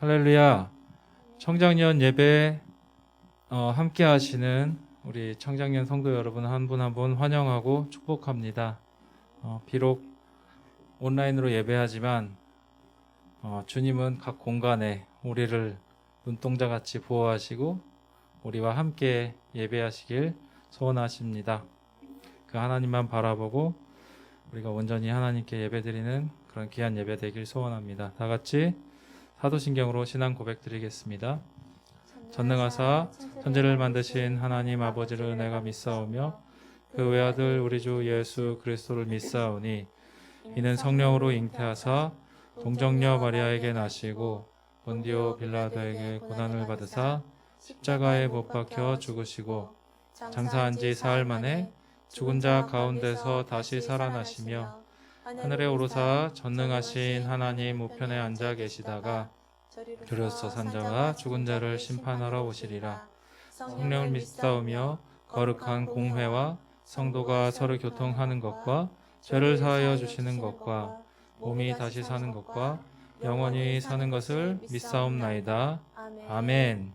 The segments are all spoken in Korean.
할렐루야. 청장년 예배 함께 하시는 우리 청장년 성도 여러분 한 분 한 분 환영하고 축복합니다. 비록 온라인으로 예배하지만 주님은 각 공간에 우리를 눈동자같이 보호하시고 우리와 함께 예배하시길 소원하십니다. 그 하나님만 바라보고 우리가 온전히 하나님께 예배드리는 그런 귀한 예배 되길 소원합니다. 다 같이 사도신경으로 신앙 고백 드리겠습니다. 전능하사 천지를 만드신 하나님 아버지를 내가 믿사오며 그 외아들 우리 주 예수 그리스도를 믿사오니 이는 성령으로 잉태하사 동정녀 마리아에게 나시고 본디오 빌라도에게 고난을 받으사 십자가에 못 박혀 죽으시고 장사한 지 사흘 만에 죽은 자 가운데서 다시 살아나시며 하늘에 오르사 전능하신 하나님 우편에 앉아 계시다가 저리로서 산자와 죽은 자를 심판하러 오시리라. 성령을 믿사오며 거룩한 공회와 성도가 서로 교통하는 것과 죄를 사하여 주시는 것과 몸이 다시 사는 것과 영원히 사는 것을 믿사옵나이다. 아멘.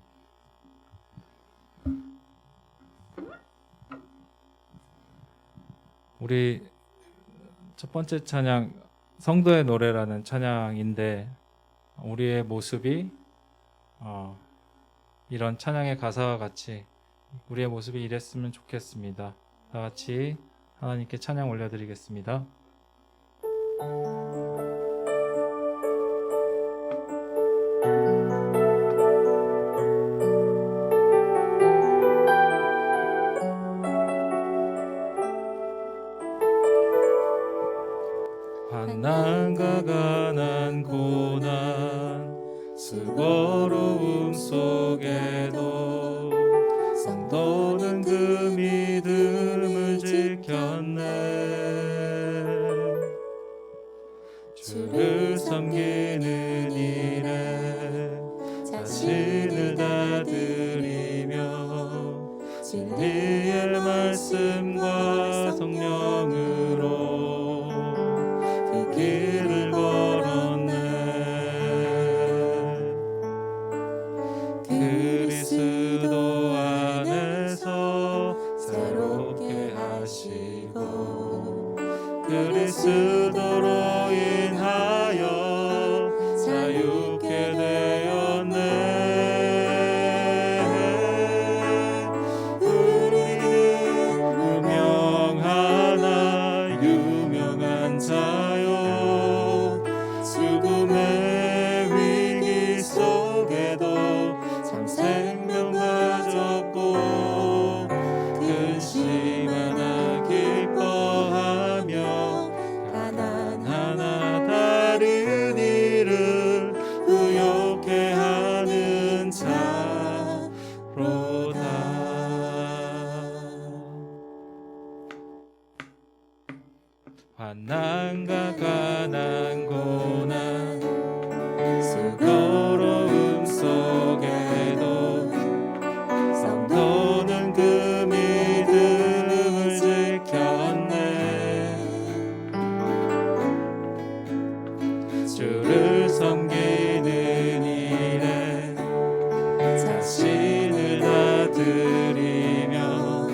우리 첫 번째 찬양 성도의 노래라는 찬양인데 우리의 모습이 이런 찬양의 가사와 같이 우리의 모습이 이랬으면 좋겠습니다. 다 같이 하나님께 찬양 올려드리겠습니다. 환난과 가난 고난 수고로움 속에도 성도는 그 믿음을 지켰네. 주를 섬기는 일에 자신을 다 드리며 진리의 말씀과 성령으로 길을 걸었네. 그리스도 안에서 새롭게 하시고 그리스도로 인하여 자유케 되었네. 우리는 유명하나 유명한 자요 죽음의 위기 속에도 참 생명 가졌고 근심 하나 기뻐하며 가난하나 다른 이를 부욕해 하는 자로다. 환난과 가난 고난 수고로움 속에도 성도는 그 믿음을 지켰네. 주를 섬기는 일에 자신을 다 드리며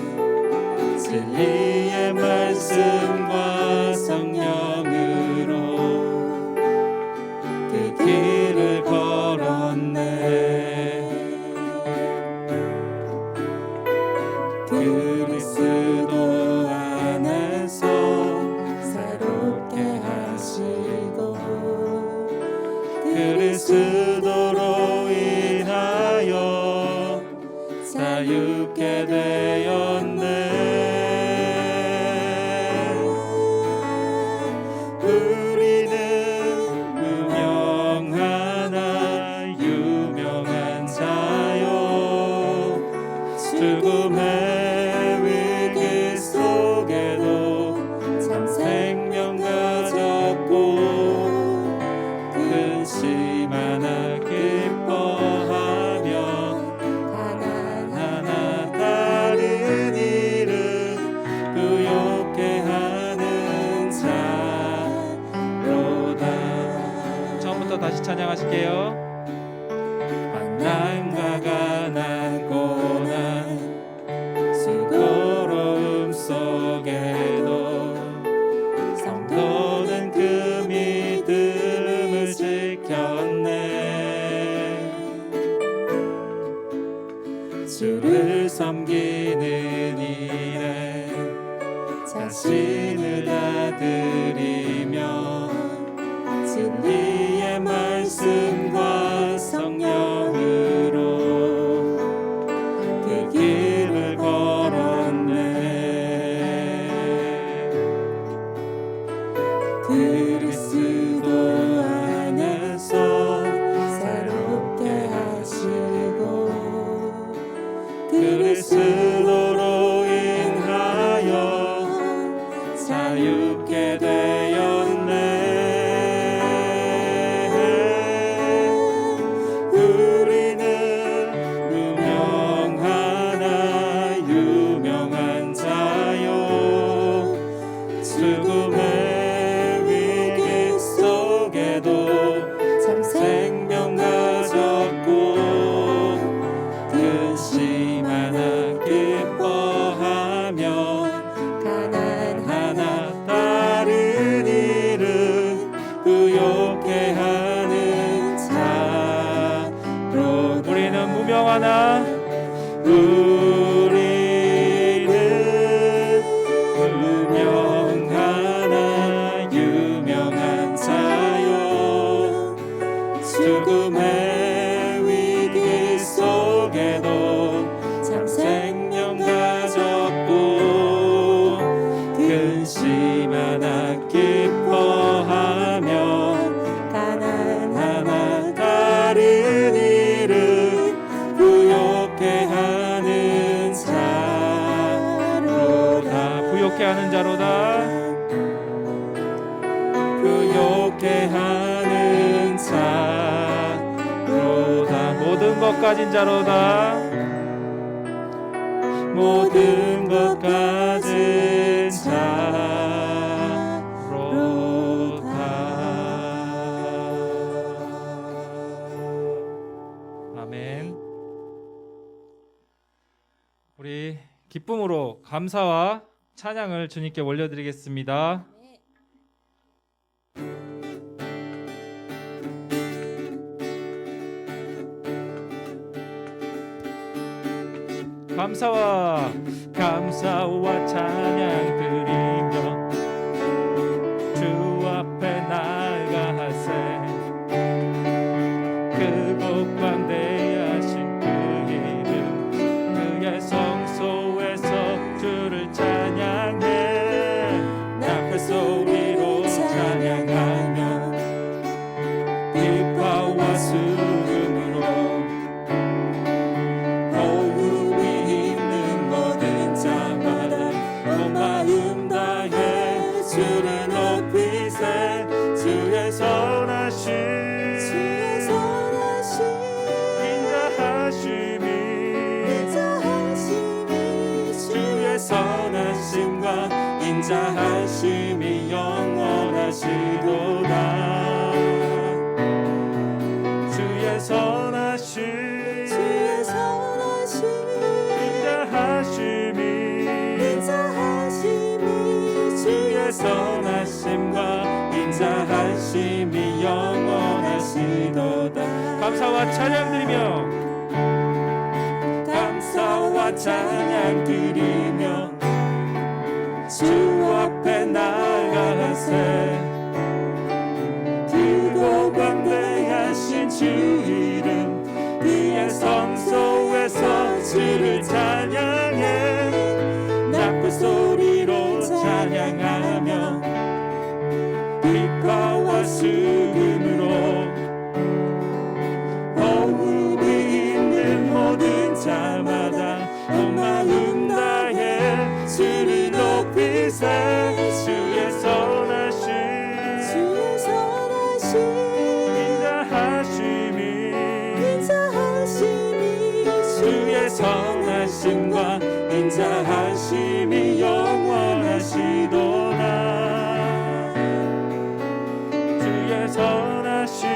진리의 말씀과 성령으로 그 길을 걸었네. 그리스도 안에서 새롭게 하시고 그리스도로 인하여 자유케 되었네. 우리는 유명하나 유명한 자요 죽음의 위기 속에도 참 생명 가졌고 근심 하나 기뻐하며 가난하나 다른 이를 부욕해 하는 자로다. 처음부터 다시 찬양하실게요. 난과 가난 고난 수고로움 속에도 성도는 그 믿음을 지켰네. 주를 섬기는 일에 자신을 다 드리며 진리의 말씀과 성령으로 그 길을 걸었네. 그리스도 안에서 새롭게 하시고 그리스도로 인하여 자유케 되었네. 우리는 유명하나 유명한 자요 죽음의 위기 속에도 참 생명 가졌고 근심 하나 기뻐하며 가난 하나 다른 일은 부욕해 하는 자로 우리는 무명하나 무명하나 유명한 자요 죽음의 위기 속에도 참 생명 가졌고 근심 하나 기뻐하며 가난 하나 다른 일은 부욕해 하는 자로다. 부욕해 하는 자로다. 부욕해 하는 자로다. 모든 것 가진 자로다. 모든 것 가진 자로다. 아멘. 우리 기쁨으로 감사와 찬양을 주님께 올려드리겠습니다. 감사와 찬양 드리며 주 앞에 나아가세 크고 광대하신 그 이름 그의 성소에서 주를 찬양해 나팔 소리로 찬양하며 비파와 수금으로 마음 다해 주를 높이세 주의 선하심 주의 선하심과 인자하심이 영원하시도다. 주의 선하심 주의 선하심과 인자하심이 영원하시도다. 감사와 찬양 드리며 주 앞에 나아가세 크고 광대하신 주 이름 그의 성소에서 주를 찬양해 나팔 소리로 찬양하며 비파와 수금으로 호흡이 있는 모든 자마다 온 마음 다해 주를 높이세 주의 선하심 주의 선하심과 인자하심이 영원하시도다. 주의 선하심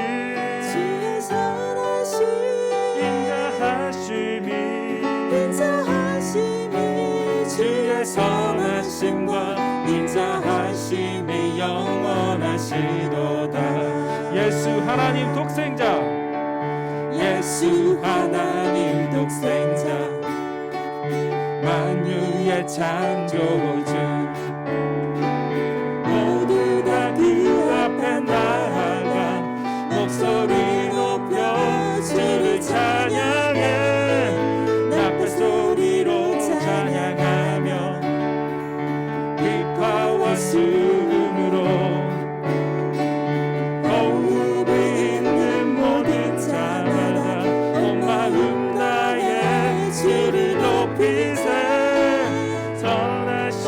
하나님 독생자, 예수 하나님 독생자, 만유의 창조주, 모두 다 그 앞에 나아가 목소리 높여 주를 찬양해. 나팔 소리로 찬양하며 기파와 수금으로 호흡이 있는 모든 자마다 온 마음 다해 주를 높이세. 선하신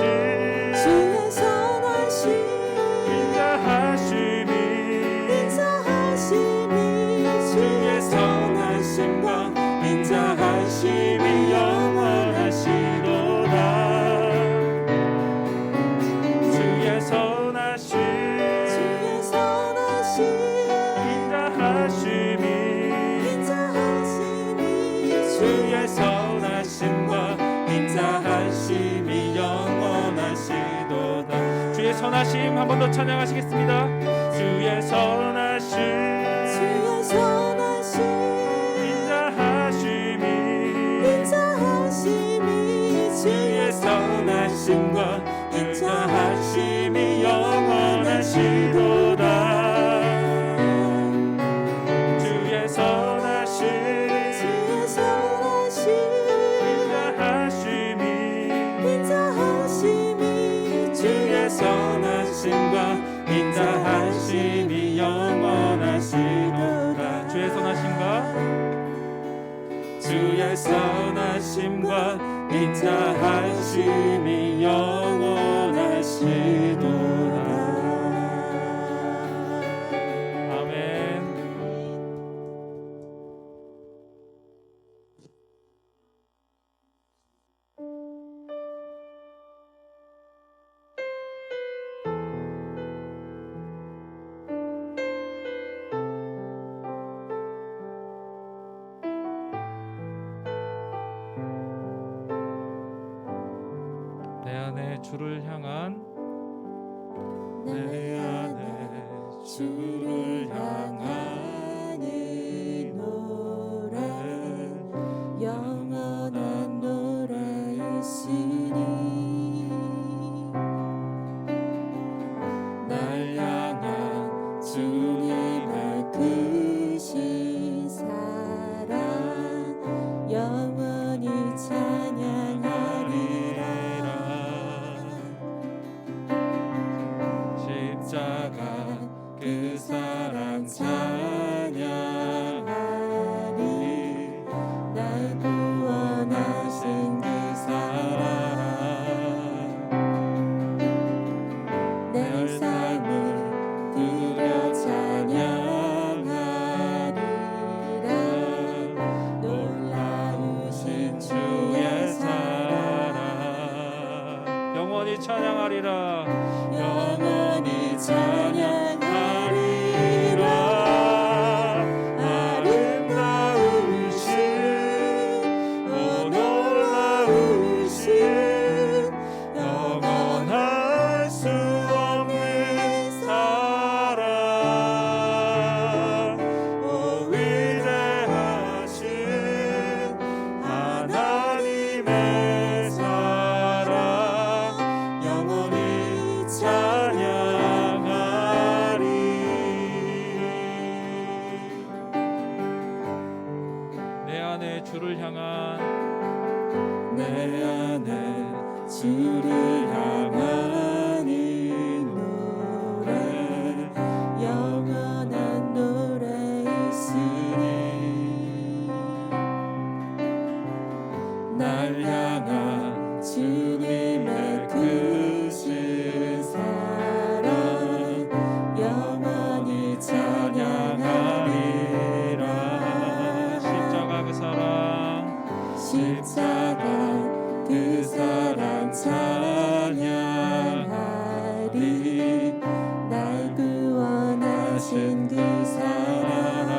주의 선하심 인자하심이 주의 선하심과 인자하심이 영원하시도다. 주의 선하심 인자하심이 주의 선하심과 인자하심이 영원하시도다. 주의 선하심 한 번 더 찬양하시겠습니다. 주의 선하심 인자하심이 주의 선하심과 인자하심이 영원하시도다. 주의 선하심 인자하심이 주의 선하심과 인자하심이 영원하시도다. 주의 선하심과 인자하심이 영원하시도다. 아멘. 내 안에 주를 향한 내 안에 주를 향하는 노래, 영원한 노래 있으니 날 향한 주님의 크신 사랑 영원히 찬양하리라. 십자가 그 사랑 찬양하리. 날 구원하신 그 사랑 내 삶을 두려 찬양하리라. 놀라우신 주의 사랑 영원히 찬양하리라. 영원히 찬양하리라. 아름다우신 오 놀라우신 영원할 수 없는 사랑 오 위대하신 하나님의 사랑 영원히 찬양하리. 내 안에 주를 향한 내 안에 주를 향한 이 노래, 영원한 노래 있으니 날 향한 주님의 크신 사랑 영원히 찬양하리라. 십자가 그 사랑 십자가 그 사랑 찬양하리. 날 구원하신 그 사랑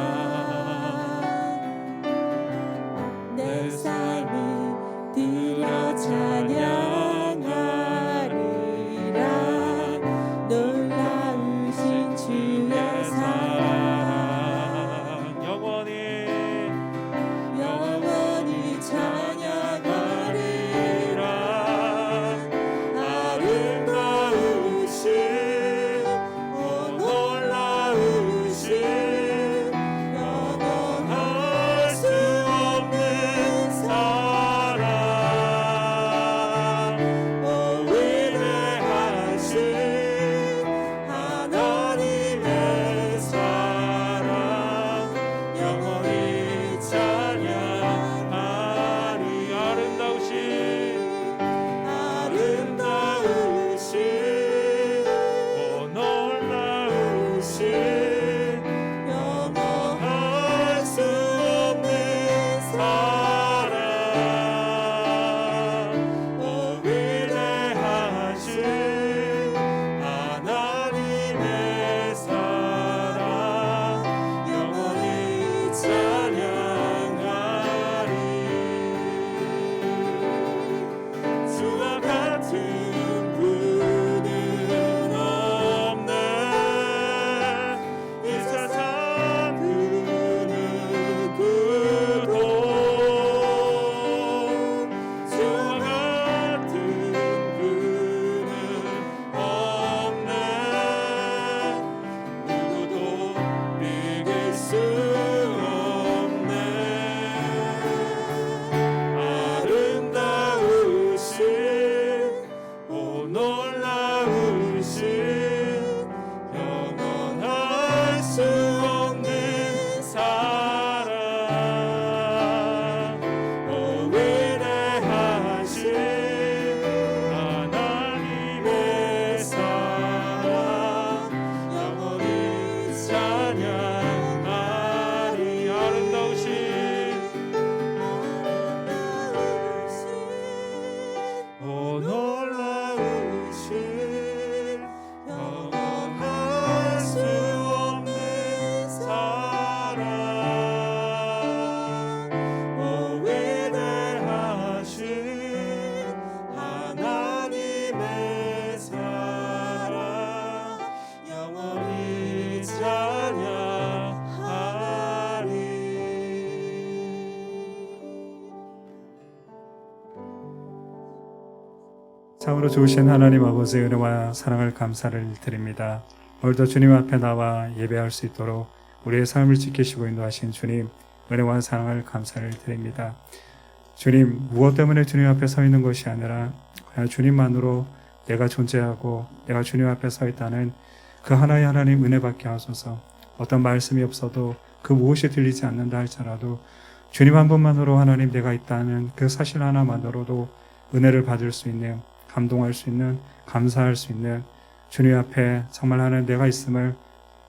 참으로 좋으신 하나님 아버지 은혜와 사랑을 감사를 드립니다. 오늘도 주님 앞에 나와 예배할 수 있도록 우리의 삶을 지키시고 인도하신 주님 은혜와 사랑을 감사를 드립니다. 주님, 무엇 때문에 주님 앞에 서 있는 것이 아니라 그냥 주님만으로 내가 존재하고 내가 주님 앞에 서 있다는 그 하나의 하나님 은혜 받게 하소서. 어떤 말씀이 없어도 그 무엇이 들리지 않는다 할지라도 주님 한 분만으로 하나님 내가 있다는 그 사실 하나만으로도 은혜를 받을 수 있는, 감동할 수 있는, 감사할 수 있는, 주님 앞에 정말 하나님 내가 있음을,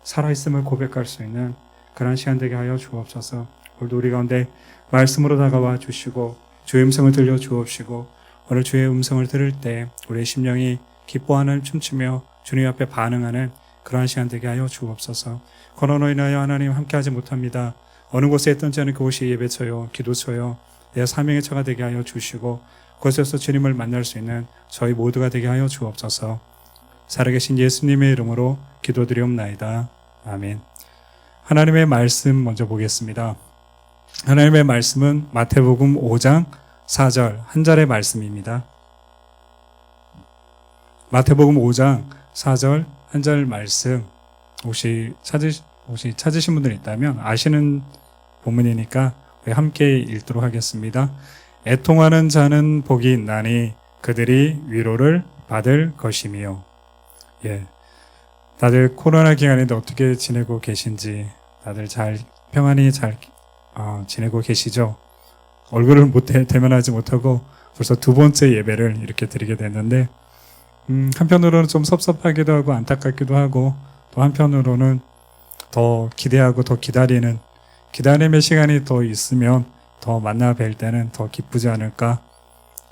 살아있음을 고백할 수 있는 그런 시간 되게 하여 주옵소서. 오늘도 우리 가운데 말씀으로 다가와 주시고 주의 음성을 들려 주옵시고 오늘 주의 음성을 들을 때 우리의 심령이 기뻐하는, 춤추며 주님 앞에 반응하는 그러한 시간 되게 하여 주옵소서. 코로나로 인하여 하나님 함께하지 못합니다. 어느 곳에 있든지 하는 그곳이 예배처요, 기도처요, 내 사명의 처가 되게 하여 주시고 그곳에서 주님을 만날 수 있는 저희 모두가 되게 하여 주옵소서. 살아계신 예수님의 이름으로 기도드리옵나이다. 아멘. 하나님의 말씀 먼저 보겠습니다. 하나님의 말씀은 마태복음 5장 4절 한 절의 말씀입니다. 마태복음 5장 4절 한 절 말씀 혹시 찾으신 분들 있다면 아시는 본문이니까 우리 함께 읽도록 하겠습니다. 애통하는 자는 복이 있나니 그들이 위로를 받을 것이며. 예, 다들 코로나 기간인데 어떻게 지내고 계신지 다들 잘 평안히 잘 지내고 계시죠? 얼굴을 대면하지 못하고 벌써 두 번째 예배를 이렇게 드리게 됐는데 한편으로는 좀 섭섭하기도 하고 안타깝기도 하고 또 한편으로는 더 기대하고 더 기다림의 시간이 더 있으면 더 만나 뵐 때는 더 기쁘지 않을까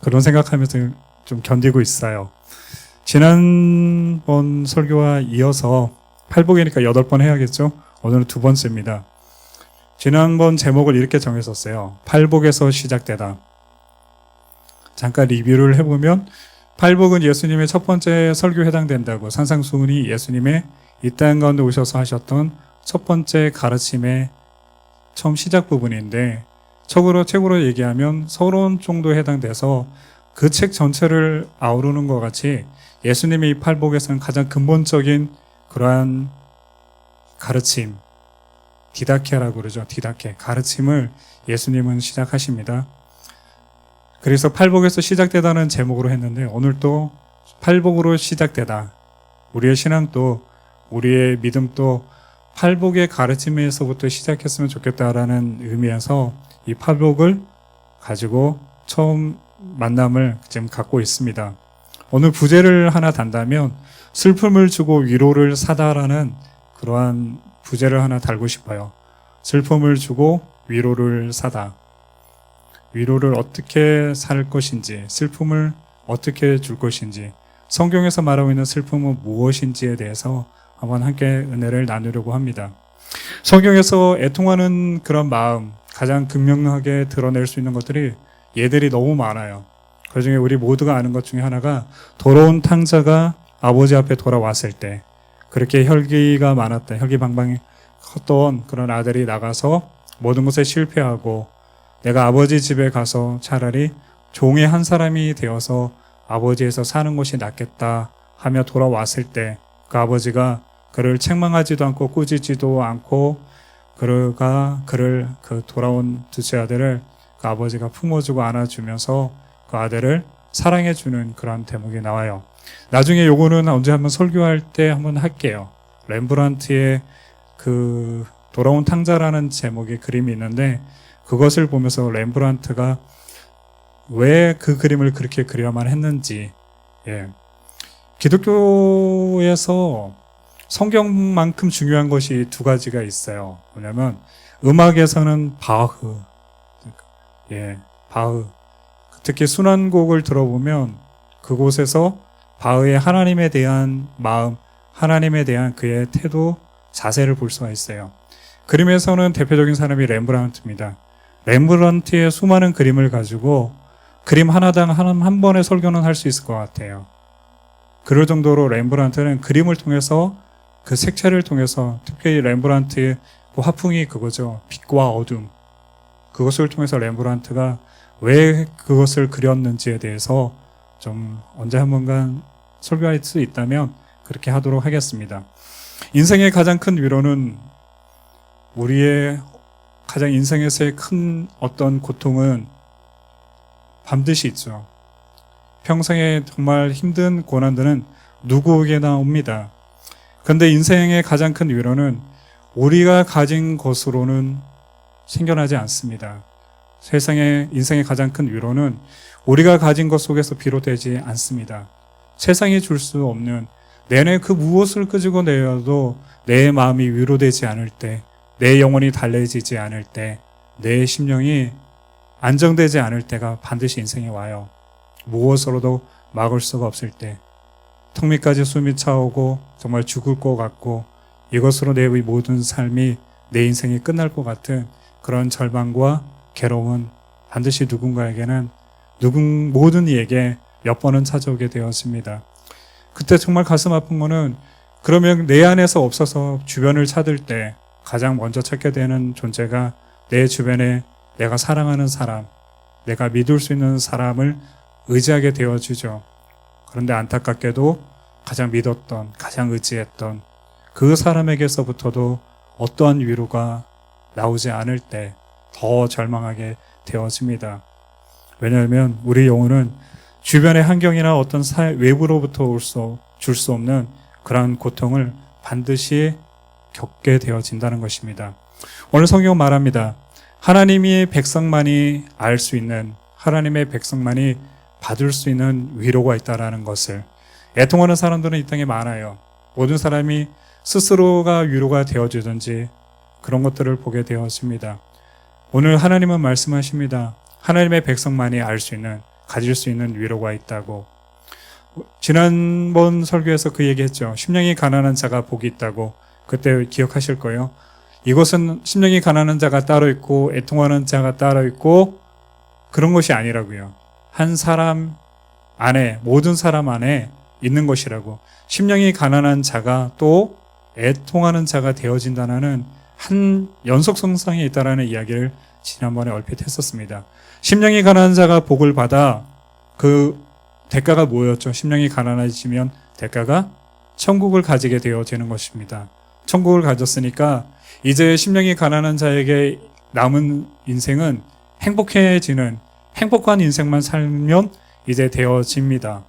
그런 생각하면서 좀 견디고 있어요. 지난번 설교와 이어서 팔복이니까 8번 해야겠죠? 오늘은 두 번째입니다. 지난번 제목을 이렇게 정했었어요. 팔복에서 시작되다. 잠깐 리뷰를 해보면 팔복은 예수님의 첫 번째 설교에 해당된다고, 산상수훈이 예수님의 이 땅 가운데 오셔서 하셨던 첫 번째 가르침의 처음 시작 부분인데 책으로 얘기하면 서론 정도에 해당돼서 그 책 전체를 아우르는 것 같이 예수님의 이 팔복에서는 가장 근본적인 그러한 가르침, 디다케라고 그러죠. 디다케, 가르침을 예수님은 시작하십니다. 그래서 팔복에서 시작되다는 제목으로 했는데 오늘 또 팔복으로 시작되다. 우리의 신앙도 우리의 믿음도 팔복의 가르침에서부터 시작했으면 좋겠다라는 의미에서 이 팔복을 가지고 처음 만남을 지금 갖고 있습니다. 오늘 부제를 하나 단다면 슬픔을 주고 위로를 사다라는 그러한 부제를 하나 달고 싶어요. 슬픔을 주고 위로를 사다. 위로를 어떻게 살 것인지, 슬픔을 어떻게 줄 것인지, 성경에서 말하고 있는 슬픔은 무엇인지에 대해서 한번 함께 은혜를 나누려고 합니다. 성경에서 애통하는 그런 마음, 가장 극명하게 드러낼 수 있는 것들이 예들이 너무 많아요. 그중에 우리 모두가 아는 것 중에 하나가 더러운 탕자가 아버지 앞에 돌아왔을 때, 그렇게 혈기가 많았다, 혈기방방했던 그런 아들이 나가서 모든 것에 실패하고 내가 아버지 집에 가서 차라리 종의 한 사람이 되어서 아버지에서 사는 것이 낫겠다 하며 돌아왔을 때 그 아버지가 그를 책망하지도 않고 꾸짖지도 않고 그 돌아온 둘째 아들을 그 아버지가 품어주고 안아주면서 그 아들을 사랑해주는 그런 대목이 나와요. 나중에 요거는 언제 한번 설교할 때 한번 할게요. 렘브란트의 그 돌아온 탕자라는 제목의 그림이 있는데 그것을 보면서 렘브란트가 왜 그 그림을 그렇게 그려야만 했는지, 기독교에서 성경만큼 중요한 것이 두 가지가 있어요. 뭐냐면 음악에서는 바흐, 특히 순환곡을 들어보면 그곳에서 바흐의 하나님에 대한 마음, 하나님에 대한 그의 태도, 자세를 볼 수가 있어요. 그림에서는 대표적인 사람이 렘브란트입니다. 렘브란트의 수많은 그림을 가지고 그림 하나당 한 번의 설교는 할 수 있을 것 같아요. 그럴 정도로 렘브란트는 그림을 통해서 그 색채를 통해서 특히 렘브란트의 그 화풍이 그거죠. 빛과 어둠. 그것을 통해서 렘브란트가 왜 그것을 그렸는지에 대해서 좀 언제 한번간 설교할 수 있다면 그렇게 하도록 하겠습니다. 인생의 가장 큰 위로는 우리의 가장 인생에서의 큰 어떤 고통은 반드시 있죠. 평생에 정말 힘든 고난들은 누구에게나 옵니다. 그런데 인생의 가장 큰 위로는 우리가 가진 것으로는 생겨나지 않습니다. 세상의 인생의 가장 큰 위로는 우리가 가진 것 속에서 비롯되지 않습니다. 세상이 줄 수 없는 내내 그 무엇을 끄집어 내어도 내 마음이 위로되지 않을 때, 내 영혼이 달래지지 않을 때, 내 심령이 안정되지 않을 때가 반드시 인생에 와요. 무엇으로도 막을 수가 없을 때, 턱 밑까지 숨이 차오고 정말 죽을 것 같고 이것으로 내 모든 삶이 내 인생이 끝날 것 같은 그런 절망과 괴로움은 반드시 누군가에게는 모든 이에게 몇 번은 찾아오게 되었습니다. 그때 정말 가슴 아픈 거는 그러면 내 안에서 없어서 주변을 찾을 때 가장 먼저 찾게 되는 존재가 내 주변에 내가 사랑하는 사람, 내가 믿을 수 있는 사람을 의지하게 되어주죠. 그런데 안타깝게도 가장 믿었던, 가장 의지했던 그 사람에게서부터도 어떠한 위로가 나오지 않을 때 더 절망하게 되어집니다. 왜냐하면 우리 영혼은 주변의 환경이나 어떤 외부로부터 줄 수 없는 그러한 고통을 반드시 겪게 되어진다는 것입니다. 오늘 성경 말합니다. 하나님의 백성만이 알 수 있는, 하나님의 백성만이 받을 수 있는 위로가 있다는 것을. 애통하는 사람들은 이 땅에 많아요. 모든 사람이 스스로가 위로가 되어주든지 그런 것들을 보게 되었습니다. 오늘 하나님은 말씀하십니다. 하나님의 백성만이 알 수 있는, 가질 수 있는 위로가 있다고. 지난번 설교에서 그 얘기했죠. 심령이 가난한 자가 복이 있다고. 그때 기억하실 거예요. 이것은 심령이 가난한 자가 따로 있고 애통하는 자가 따로 있고 그런 것이 아니라고요. 한 사람 안에, 모든 사람 안에 있는 것이라고. 심령이 가난한 자가 또 애통하는 자가 되어진다는 한 연속성상에 있다라는 이야기를 지난번에 얼핏 했었습니다. 심령이 가난한 자가 복을 받아 그 대가가 뭐였죠? 심령이 가난해지면 대가가 천국을 가지게 되어지는 것입니다. 천국을 가졌으니까 이제 심령이 가난한 자에게 남은 인생은 행복해지는, 행복한 인생만 살면 이제 되어집니다.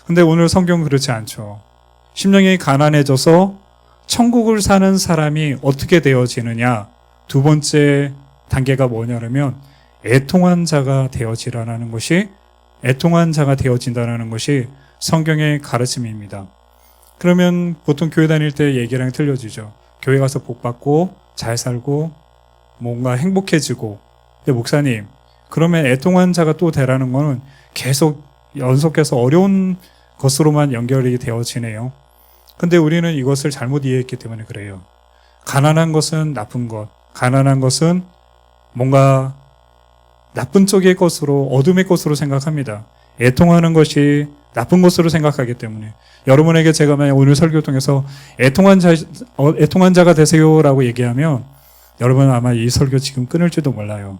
근데 오늘 성경은 그렇지 않죠. 심령이 가난해져서 천국을 사는 사람이 어떻게 되어지느냐? 두 번째 단계가 뭐냐면 애통한 자가 되어지라는 것이, 애통한 자가 되어진다는 것이 성경의 가르침입니다. 그러면 보통 교회 다닐 때 얘기랑 틀려지죠. 교회 가서 복 받고 잘 살고 뭔가 행복해지고. 근데 목사님, 그러면 애통한 자가 또 되라는 거는 계속 연속해서 어려운 것으로만 연결이 되어지네요. 근데 우리는 이것을 잘못 이해했기 때문에 그래요. 가난한 것은 나쁜 것, 가난한 것은 뭔가 나쁜 쪽의 것으로, 어둠의 것으로 생각합니다. 애통하는 것이 나쁜 것으로 생각하기 때문에. 여러분에게 제가 만약 오늘 설교 통해서 애통한 자가 되세요라고 얘기하면 여러분은 아마 이 설교 지금 끊을지도 몰라요.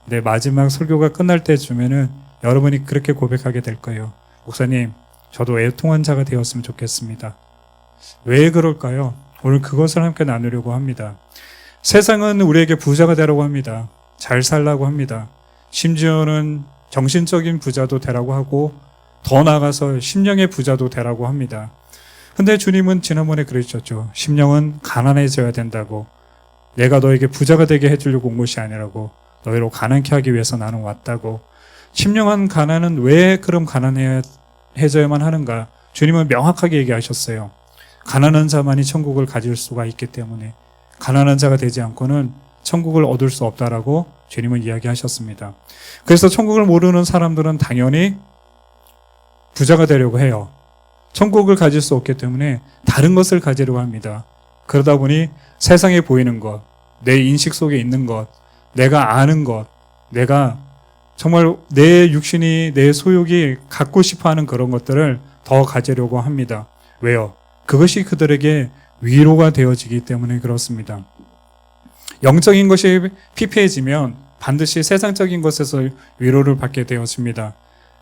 근데 마지막 설교가 끝날 때쯤에는 여러분이 그렇게 고백하게 될 거예요. 목사님, 저도 애통한 자가 되었으면 좋겠습니다. 왜 그럴까요? 오늘 그것을 함께 나누려고 합니다. 세상은 우리에게 부자가 되라고 합니다. 잘 살라고 합니다. 심지어는 정신적인 부자도 되라고 하고 더 나아가서 심령의 부자도 되라고 합니다. 근데 주님은 지난번에 그러셨죠. 심령은 가난해져야 된다고. 내가 너에게 부자가 되게 해주려고 온 것이 아니라고. 너희로 가난케 하기 위해서 나는 왔다고. 심령한 가난은 왜 그럼 가난해져야만 하는가? 주님은 명확하게 얘기하셨어요. 가난한 자만이 천국을 가질 수가 있기 때문에. 가난한 자가 되지 않고는 천국을 얻을 수 없다라고 주님은 이야기하셨습니다. 그래서 천국을 모르는 사람들은 당연히 부자가 되려고 해요. 천국을 가질 수 없기 때문에 다른 것을 가지려고 합니다. 그러다 보니 세상에 보이는 것, 내 인식 속에 있는 것, 내가 아는 것, 내가 정말 내 육신이, 내 소욕이 갖고 싶어하는 그런 것들을 더 가지려고 합니다. 왜요? 그것이 그들에게 위로가 되어지기 때문에 그렇습니다. 영적인 것이 피폐해지면 반드시 세상적인 것에서 위로를 받게 되어집니다.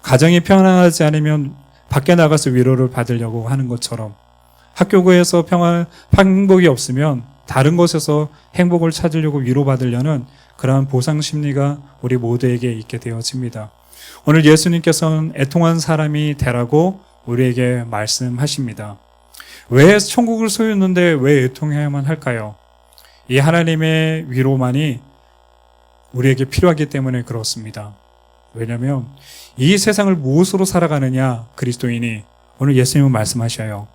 가정이 평안하지 않으면 밖에 나가서 위로를 받으려고 하는 것처럼 학교에서 행복이 없으면 다른 곳에서 행복을 찾으려고 위로받으려는 그러한 보상 심리가 우리 모두에게 있게 되어집니다. 오늘 예수님께서는 애통한 사람이 되라고 우리에게 말씀하십니다. 왜 천국을 소유했는데 왜 애통해야만 할까요? 이 하나님의 위로만이 우리에게 필요하기 때문에 그렇습니다. 왜냐하면 이 세상을 무엇으로 살아가느냐, 그리스도인이 오늘 예수님은 말씀하셔요.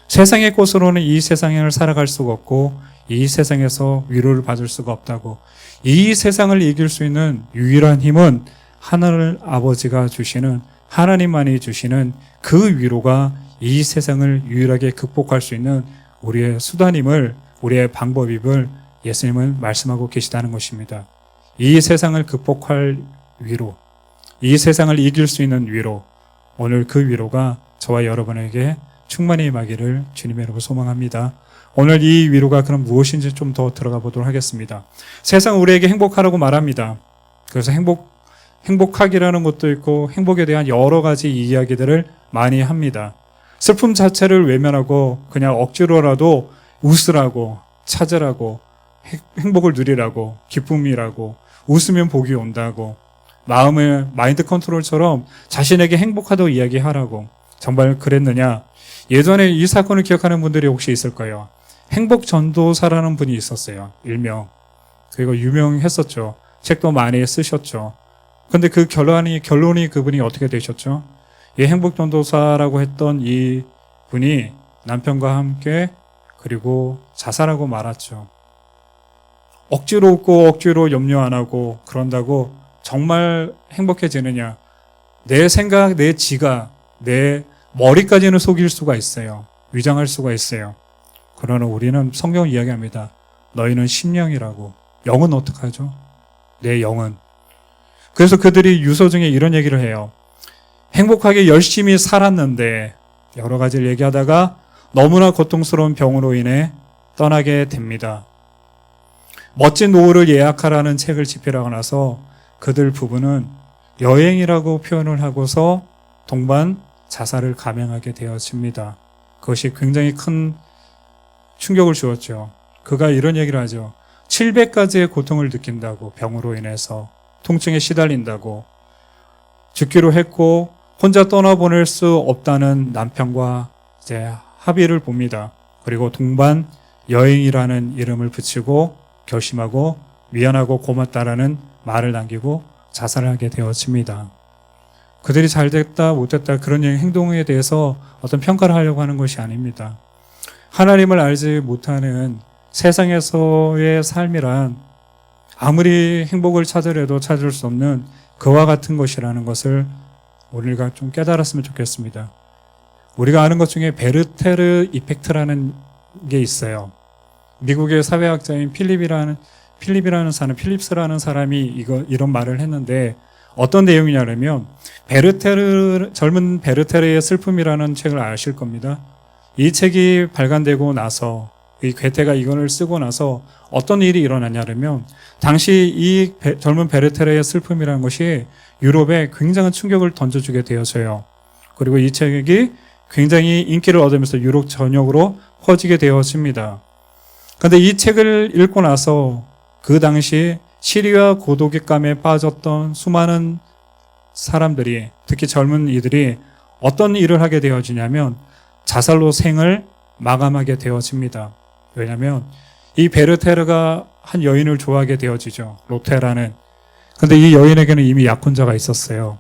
세상의 것으로는 이 세상을 살아갈 수가 없고 이 세상에서 위로를 받을 수가 없다고. 이 세상을 이길 수 있는 유일한 힘은 하늘 아버지가 주시는, 하나님만이 주시는 그 위로가 이 세상을 유일하게 극복할 수 있는 우리의 수단임을, 우리의 방법임을 예수님은 말씀하고 계시다는 것입니다. 이 세상을 극복할 위로, 이 세상을 이길 수 있는 위로, 오늘 그 위로가 저와 여러분에게 충만히 임하기를 주님의 이름으로 소망합니다. 오늘 이 위로가 그럼 무엇인지 좀 더 들어가 보도록 하겠습니다. 세상은 우리에게 행복하라고 말합니다. 그래서 행복하기라는 것도 있고 행복에 대한 여러 가지 이야기들을 많이 합니다. 슬픔 자체를 외면하고 그냥 억지로라도 웃으라고, 찾으라고, 행복을 누리라고, 기쁨이라고, 웃으면 복이 온다고, 마음을 마인드 컨트롤처럼 자신에게 행복하다고 이야기하라고. 정말 그랬느냐? 예전에 이 사건을 기억하는 분들이 혹시 있을 거예요. 행복 전도사라는 분이 있었어요. 일명. 그리고 유명했었죠. 책도 많이 쓰셨죠. 근데 그 결론이 그분이 어떻게 되셨죠? 이 행복 전도사라고 했던 이 분이 남편과 함께 그리고 자살하고 말았죠. 억지로 웃고 억지로 염려 안 하고 그런다고 정말 행복해지느냐? 내 생각, 내 지각, 내 머리까지는 속일 수가 있어요. 위장할 수가 있어요. 그러나 우리는 성경 이야기합니다. 너희는 심령이라고. 영은 어떡하죠? 내 영은. 그래서 그들이 유서 중에 이런 얘기를 해요. 행복하게 열심히 살았는데 여러 가지를 얘기하다가 너무나 고통스러운 병으로 인해 떠나게 됩니다. 멋진 노후를 예약하라는 책을 집필하고 나서 그들 부부는 여행이라고 표현을 하고서 동반 자살을 감행하게 되어집니다. 그것이 굉장히 큰 충격을 주었죠. 그가 이런 얘기를 하죠. 700가지의 고통을 느낀다고, 병으로 인해서 통증에 시달린다고, 죽기로 했고 혼자 떠나보낼 수 없다는 남편과 이제 합의를 봅니다. 그리고 동반 여행이라는 이름을 붙이고 결심하고 미안하고 고맙다라는 말을 남기고 자살을 하게 되어집니다. 그들이 잘 됐다 못됐다 그런 행동에 대해서 어떤 평가를 하려고 하는 것이 아닙니다. 하나님을 알지 못하는 세상에서의 삶이란 아무리 행복을 찾으려도 찾을 수 없는 그와 같은 것이라는 것을 우리가 좀 깨달았으면 좋겠습니다. 우리가 아는 것 중에 베르테르 이펙트라는 게 있어요. 미국의 사회학자인 필립스라는 사람이 이런 말을 했는데 어떤 내용이냐면 젊은 베르테르의 슬픔이라는 책을 아실 겁니다. 이 책이 발간되고 나서 이 괴테가 이걸 쓰고 나서 어떤 일이 일어나냐면 당시 이 젊은 베르테르의 슬픔이라는 것이 유럽에 굉장한 충격을 던져주게 되어져요. 그리고 이 책이 굉장히 인기를 얻으면서 유럽 전역으로 퍼지게 되어집니다. 그런데 이 책을 읽고 나서 그 당시 시리와 고독감에 빠졌던 수많은 사람들이, 특히 젊은 이들이 어떤 일을 하게 되어지냐면 자살로 생을 마감하게 되어집니다. 왜냐하면 이 베르테르가 한 여인을 좋아하게 되어지죠. 로테라는. 그런데 이 여인에게는 이미 약혼자가 있었어요.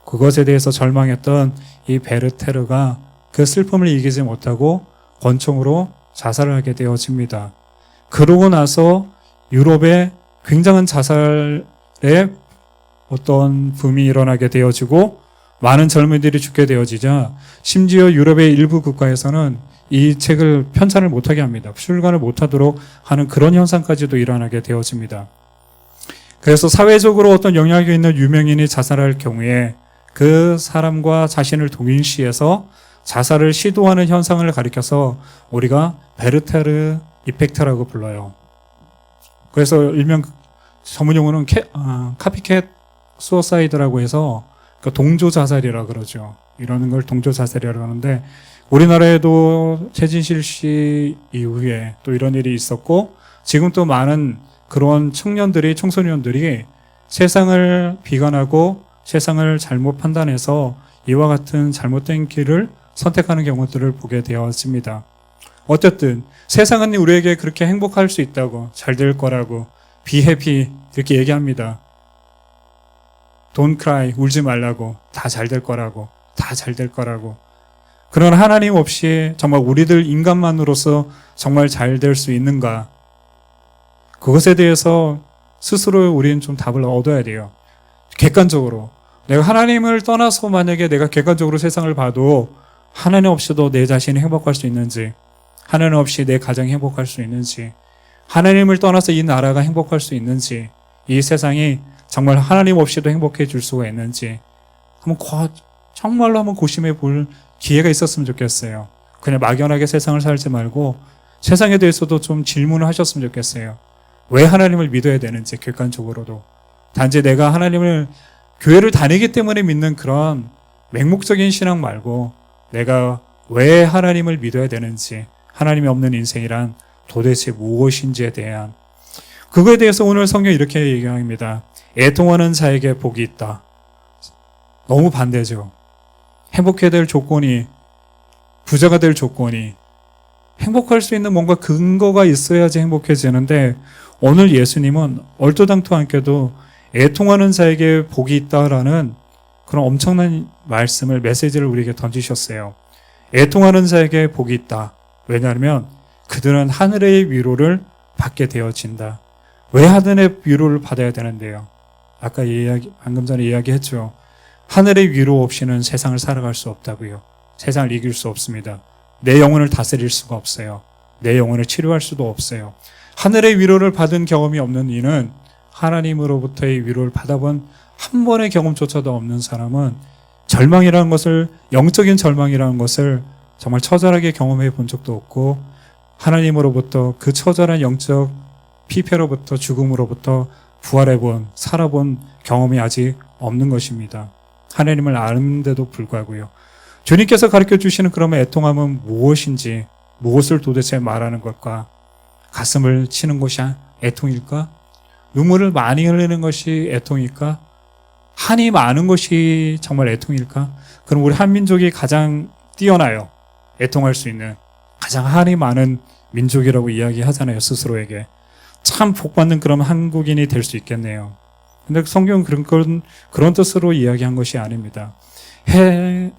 그것에 대해서 절망했던 이 베르테르가 그 슬픔을 이기지 못하고 권총으로 자살을 하게 되어집니다. 그러고 나서 유럽에 굉장한 자살의 어떤 붐이 일어나게 되어지고 많은 젊은이들이 죽게 되어지자 심지어 유럽의 일부 국가에서는 이 책을 편찬을 못하게 합니다. 출간을 못하도록 하는 그런 현상까지도 일어나게 되어집니다. 그래서 사회적으로 어떤 영향이 있는 유명인이 자살할 경우에 그 사람과 자신을 동일시해서 자살을 시도하는 현상을 가리켜서 우리가 베르테르 이펙트라고 불러요. 그래서 일명 전문 용어는 카피캣 수어사이드라고 해서 그러니까 동조자살이라 그러죠. 이러는 걸 동조자살이라고 하는데 우리나라에도 최진실 씨 이후에 또 이런 일이 있었고 지금 또 많은 그런 청년들이 청소년들이 세상을 비관하고 세상을 잘못 판단해서 이와 같은 잘못된 길을 선택하는 경우들을 보게 되었습니다. 어쨌든 세상은 우리에게 그렇게 행복할 수 있다고 잘 될 거라고 be happy 이렇게 얘기합니다. Don't cry 울지 말라고 다 잘 될 거라고 다 잘 될 거라고 그러나 하나님 없이 정말 우리들 인간만으로서 정말 잘 될 수 있는가 그것에 대해서 스스로 우리는 좀 답을 얻어야 돼요. 객관적으로 내가 하나님을 떠나서 만약에 내가 객관적으로 세상을 봐도 하나님 없이도 내 자신이 행복할 수 있는지 하나님 없이 내 가정이 행복할 수 있는지 하나님을 떠나서 이 나라가 행복할 수 있는지 이 세상이 정말 하나님 없이도 행복해 줄 수가 있는지 정말로 한번 고심해 볼 기회가 있었으면 좋겠어요. 그냥 막연하게 세상을 살지 말고 세상에 대해서도 좀 질문을 하셨으면 좋겠어요. 왜 하나님을 믿어야 되는지 객관적으로도 단지 내가 하나님을 교회를 다니기 때문에 믿는 그런 맹목적인 신앙 말고 내가 왜 하나님을 믿어야 되는지 하나님이 없는 인생이란 도대체 무엇인지에 대한 그거에 대해서 오늘 성경이 이렇게 얘기합니다. 애통하는 자에게 복이 있다. 너무 반대죠. 행복해야 될 조건이 부자가 될 조건이 행복할 수 있는 뭔가 근거가 있어야지 행복해지는데 오늘 예수님은 얼토당토않게도 애통하는 자에게 복이 있다라는 그런 엄청난 말씀을 메시지를 우리에게 던지셨어요. 애통하는 자에게 복이 있다. 왜냐하면 그들은 하늘의 위로를 받게 되어진다. 왜 하늘의 위로를 받아야 되는데요? 아까 방금 전에 이야기했죠. 하늘의 위로 없이는 세상을 살아갈 수 없다고요. 세상을 이길 수 없습니다. 내 영혼을 다스릴 수가 없어요. 내 영혼을 치료할 수도 없어요. 하늘의 위로를 받은 경험이 없는 이는 하나님으로부터의 위로를 받아본 한 번의 경험조차도 없는 사람은 절망이라는 것을 영적인 절망이라는 것을 정말 처절하게 경험해 본 적도 없고 하나님으로부터 그 처절한 영적 피폐로부터 죽음으로부터 부활해본 살아본 경험이 아직 없는 것입니다. 하나님을 아는데도 불구하고요. 주님께서 가르쳐 주시는 그러면 애통함은 무엇인지 무엇을 도대체 말하는 걸까? 가슴을 치는 것이 애통일까? 눈물을 많이 흘리는 것이 애통일까? 한이 많은 것이 정말 애통일까? 그럼 우리 한민족이 가장 뛰어나요. 애통할 수 있는 가장 한이 많은 민족이라고 이야기하잖아요. 스스로에게. 참 복받는 그런 한국인이 될 수 있겠네요. 근데 성경은 그런 뜻으로 이야기한 것이 아닙니다.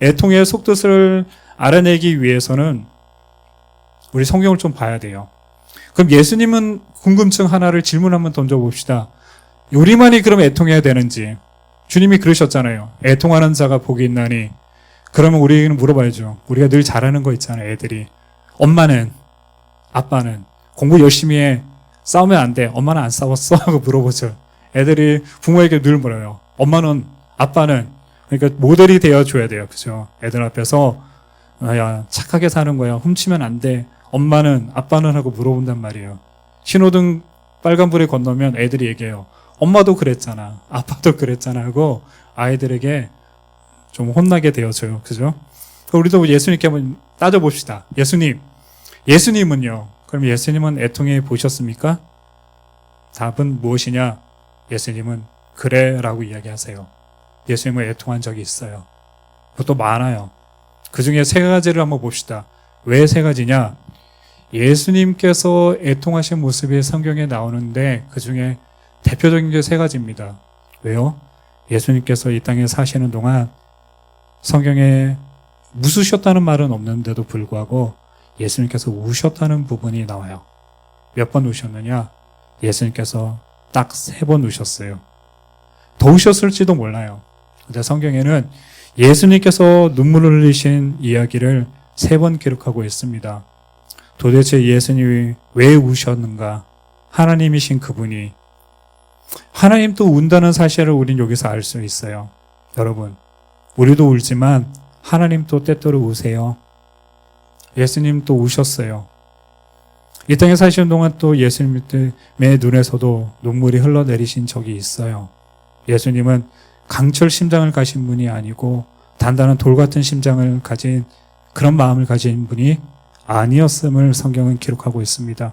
애통의 속뜻을 알아내기 위해서는 우리 성경을 좀 봐야 돼요. 그럼 예수님은 궁금증 하나를 질문 한번 던져봅시다. 우리만이 그럼 애통해야 되는지 주님이 그러셨잖아요. 애통하는 자가 복이 있나니 그러면 우리는 물어봐야죠. 우리가 늘 잘하는 거 있잖아요. 애들이 엄마는 아빠는 공부 열심히 해 싸우면 안 돼. 엄마는 안 싸웠어? 하고 물어보죠. 애들이 부모에게 늘 물어요. 엄마는 아빠는 그러니까 모델이 되어줘야 돼요. 그죠? 애들 앞에서 야 착하게 사는 거야. 훔치면 안 돼. 엄마는 아빠는 하고 물어본단 말이에요. 신호등 빨간불에 건너면 애들이 얘기해요. 엄마도 그랬잖아. 아빠도 그랬잖아 하고 아이들에게 좀 혼나게 되어줘요. 그죠? 우리도 예수님께 한번 따져봅시다. 예수님은요. 그럼 예수님은 애통해 보셨습니까? 답은 무엇이냐? 예수님은 그래 라고 이야기하세요. 예수님은 애통한 적이 있어요. 그것도 많아요. 그 중에 세 가지를 한번 봅시다. 왜 세 가지냐? 예수님께서 애통하신 모습이 성경에 나오는데 그 중에 대표적인 게 세 가지입니다. 왜요? 예수님께서 이 땅에 사시는 동안 성경에 웃으셨다는 말은 없는데도 불구하고 예수님께서 우셨다는 부분이 나와요. 몇 번 우셨느냐? 예수님께서 딱 3번 우셨어요. 더 우셨을지도 몰라요. 근데 성경에는 예수님께서 눈물을 흘리신 이야기를 3번 기록하고 있습니다. 도대체 예수님이 왜 우셨는가? 하나님이신 그분이 하나님 또 운다는 사실을 우린 여기서 알 수 있어요. 여러분, 우리도 울지만 하나님 또 때때로 우세요. 예수님 또 우셨어요. 이 땅에 사시는 동안 또 예수님의 눈에서도 눈물이 흘러내리신 적이 있어요. 예수님은 강철 심장을 가진 분이 아니고 단단한 돌 같은 심장을 가진 그런 마음을 가진 분이 아니었음을 성경은 기록하고 있습니다.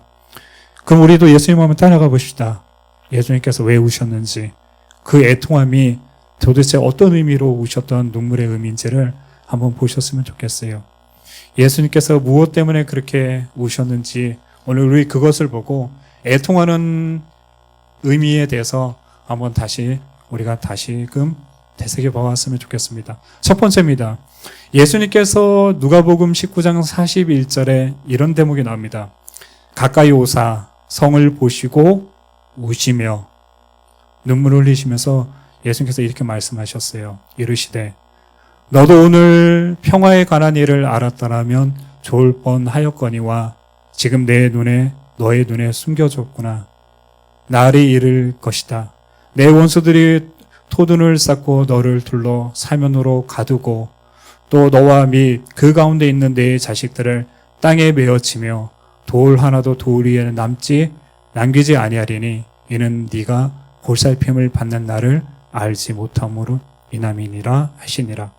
그럼 우리도 예수님 한번 따라가 봅시다. 예수님께서 왜 우셨는지, 그 애통함이 도대체 어떤 의미로 우셨던 눈물의 의미인지를 한번 보셨으면 좋겠어요. 예수님께서 무엇 때문에 그렇게 우셨는지 오늘 우리 그것을 보고 애통하는 의미에 대해서 한번 우리가 다시금 되새겨 보았으면 좋겠습니다. 첫 번째입니다. 예수님께서 누가복음 19장 41절에 이런 대목이 나옵니다. 가까이 오사 성을 보시고 우시며 눈물을 흘리시면서 예수님께서 이렇게 말씀하셨어요. 이르시되 너도 오늘 평화에 관한 일을 알았더라면 좋을 뻔하였거니와 지금 너의 눈에 숨겨졌구나. 날이 이를 것이다. 내 원수들이 토둔을 쌓고 너를 둘러 사면으로 가두고 또 너와 및 그 가운데 있는 내 자식들을 땅에 메어치며 돌 하나도 돌 위에 남기지 아니하리니 이는 네가 볼살핌을 받는 날을 알지 못함으로 인함이니라 하시니라.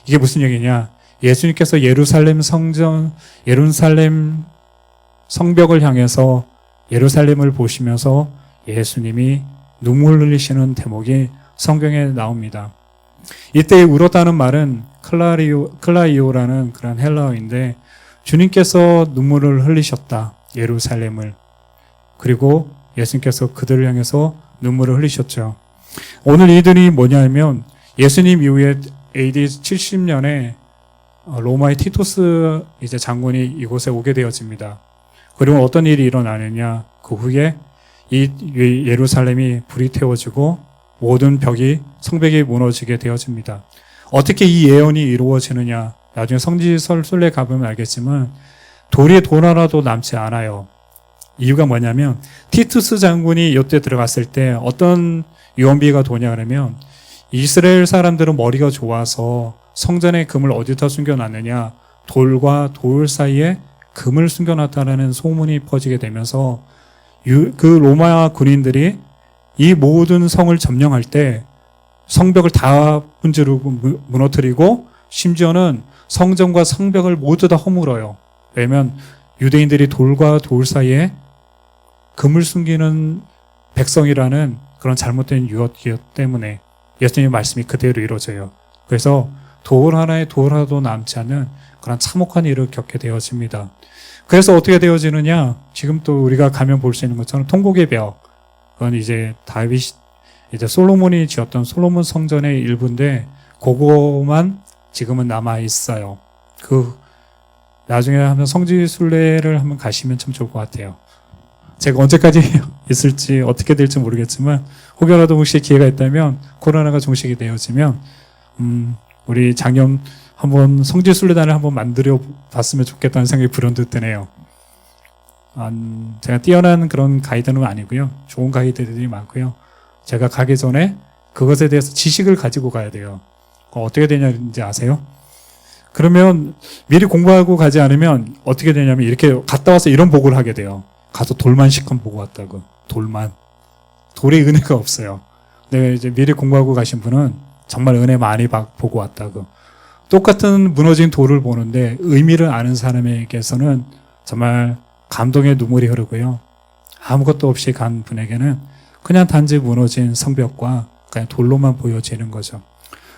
이게 무슨 얘기냐? 예수님께서 예루살렘 성벽을 향해서 예루살렘을 보시면서 예수님이 눈물 흘리시는 대목이 성경에 나옵니다. 이때 울었다는 말은 클라이오라는 그런 헬라어인데 주님께서 눈물을 흘리셨다. 예루살렘을. 그리고 예수님께서 그들을 향해서 눈물을 흘리셨죠. 오늘 이들이 뭐냐면 예수님 이후에 AD 70년에 로마의 티토스 이제 장군이 이곳에 오게 되어집니다. 그리고 어떤 일이 일어나느냐? 그 후에 이 예루살렘이 불이 태워지고 모든 성벽이 무너지게 되어집니다. 어떻게 이 예언이 이루어지느냐? 나중에 성지순례 가보면 알겠지만 돌이 돌 하나도 남지 않아요. 이유가 뭐냐면 티투스 장군이 이때 들어갔을 때 어떤 유언비가 도냐 그러면 이스라엘 사람들은 머리가 좋아서 성전에 금을 어디다 숨겨놨느냐? 돌과 돌 사이에 금을 숨겨놨다라는 소문이 퍼지게 되면서 그 로마 군인들이 이 모든 성을 점령할 때 성벽을 다 문지르고 무너뜨리고 심지어는 성전과 성벽을 모두 다 허물어요. 왜냐하면 유대인들이 돌과 돌 사이에 금을 숨기는 백성이라는 그런 잘못된 유혹이었기 때문에 예수님의 말씀이 그대로 이루어져요. 그래서 돌 하나도 남지 않는 그런 참혹한 일을 겪게 되어집니다. 그래서 어떻게 되어지느냐? 지금 또 우리가 가면 볼 수 있는 것처럼 통곡의 벽. 그건 이제 솔로몬이 지었던 솔로몬 성전의 일부인데 그거만 지금은 남아 있어요. 나중에 한번 성지순례를 한번 가시면 참 좋을 것 같아요. 제가 언제까지 있을지 어떻게 될지 모르겠지만 혹여라도 혹시 기회가 있다면 코로나가 종식이 되어지면 우리 작년 한번 성지순례단을 한번 만들어 봤으면 좋겠다는 생각이 불현듯 드네요. 제가 뛰어난 그런 가이드는 아니고요. 좋은 가이드들이 많고요. 제가 가기 전에 그것에 대해서 지식을 가지고 가야 돼요. 어떻게 되냐는지 아세요? 그러면 미리 공부하고 가지 않으면 어떻게 되냐면 이렇게 갔다 와서 이런 보고를 하게 돼요. 가서 돌만 실컷 보고 왔다고. 돌만. 돌의 은혜가 없어요. 근데 이제 미리 공부하고 가신 분은 정말 은혜 많이 보고 왔다고. 똑같은 무너진 돌을 보는데 의미를 아는 사람에게서는 정말 감동의 눈물이 흐르고요. 아무것도 없이 간 분에게는 그냥 단지 무너진 성벽과 그냥 돌로만 보여지는 거죠.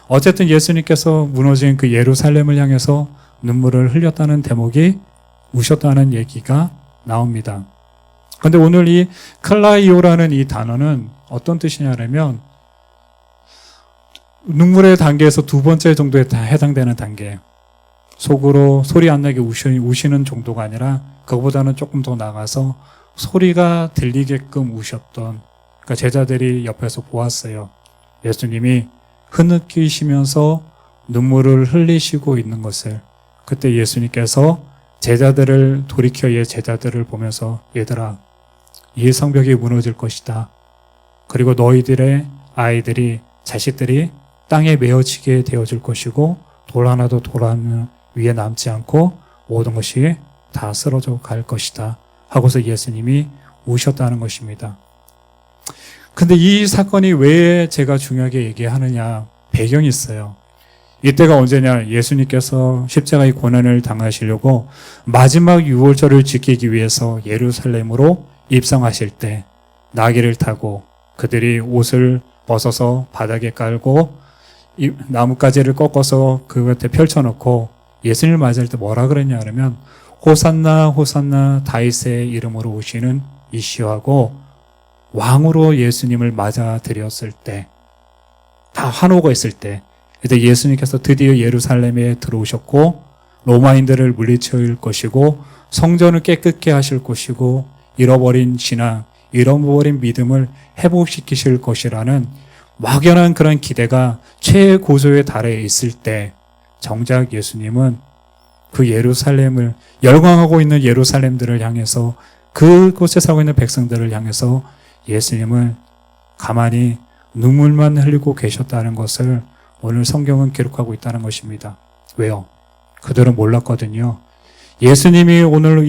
어쨌든 예수님께서 무너진 그 예루살렘을 향해서 눈물을 흘렸다는 대목이 우셨다는 얘기가 나옵니다. 그런데 오늘 이 클라이오라는 이 단어는 어떤 뜻이냐면 눈물의 단계에서 두 번째 정도에 다 해당되는 단계. 속으로 소리 안 나게 우시는 정도가 아니라 그거보다는 조금 더 나가서 소리가 들리게끔 우셨던, 그러니까 제자들이 옆에서 보았어요. 예수님이 흐느끼시면서 눈물을 흘리시고 있는 것을. 그때 예수님께서 제자들을 돌이켜 제자들을 보면서 얘들아, 이 성벽이 무너질 것이다. 그리고 너희들의 아이들이 자식들이 땅에 메어지게 되어질 것이고 돌 하나도 돌 하나 위에 남지 않고 모든 것이 다 쓰러져 갈 것이다 하고서 예수님이 우셨다는 것입니다. 근데 이 사건이 왜 제가 중요하게 얘기하느냐, 배경이 있어요. 이때가 언제냐, 예수님께서 십자가의 고난을 당하시려고 마지막 유월절을 지키기 위해서 예루살렘으로 입성하실 때 나귀를 타고 그들이 옷을 벗어서 바닥에 깔고 이 나뭇가지를 꺾어서 그 곁에 펼쳐놓고 예수님을 맞을 때 뭐라 그랬냐 그러면 호산나 호산나 다윗의 이름으로 오시는 이시하고 왕으로 예수님을 맞아들였을 때, 다 환호가 있을 때, 이때 예수님께서 드디어 예루살렘에 들어오셨고 로마인들을 물리칠 것이고 성전을 깨끗게 하실 것이고 잃어버린 신앙, 잃어버린 믿음을 회복시키실 것이라는 막연한 그런 기대가 최고조에 달해 있을 때 정작 예수님은 그 예루살렘을, 열광하고 있는 예루살렘들을 향해서, 그곳에 살고 있는 백성들을 향해서 예수님은 가만히 눈물만 흘리고 계셨다는 것을 오늘 성경은 기록하고 있다는 것입니다. 왜요? 그들은 몰랐거든요. 예수님이 오늘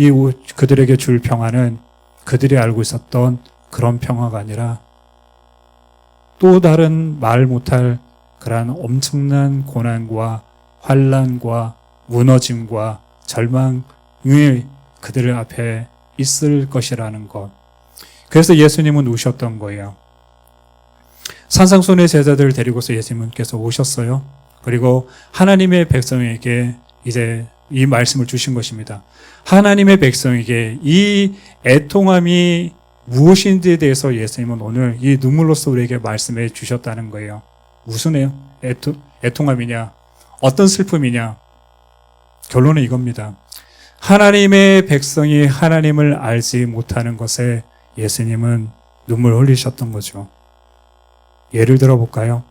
그들에게 줄 평화는 그들이 알고 있었던 그런 평화가 아니라 또 다른 말 못할 그러한 엄청난 고난과 환난과 무너짐과 절망이 그들 앞에 있을 것이라는 것. 그래서 예수님은 우셨던 거예요. 산상순의 제자들을 데리고서 예수님께서 오셨어요. 그리고 하나님의 백성에게 이제 이 말씀을 주신 것입니다. 하나님의 백성에게 이 애통함이 무엇인지에 대해서 예수님은 오늘 이 눈물로써 우리에게 말씀해 주셨다는 거예요. 무슨 애통함이냐? 어떤 슬픔이냐? 결론은 이겁니다. 하나님의 백성이 하나님을 알지 못하는 것에 예수님은 눈물 흘리셨던 거죠. 예를 들어 볼까요?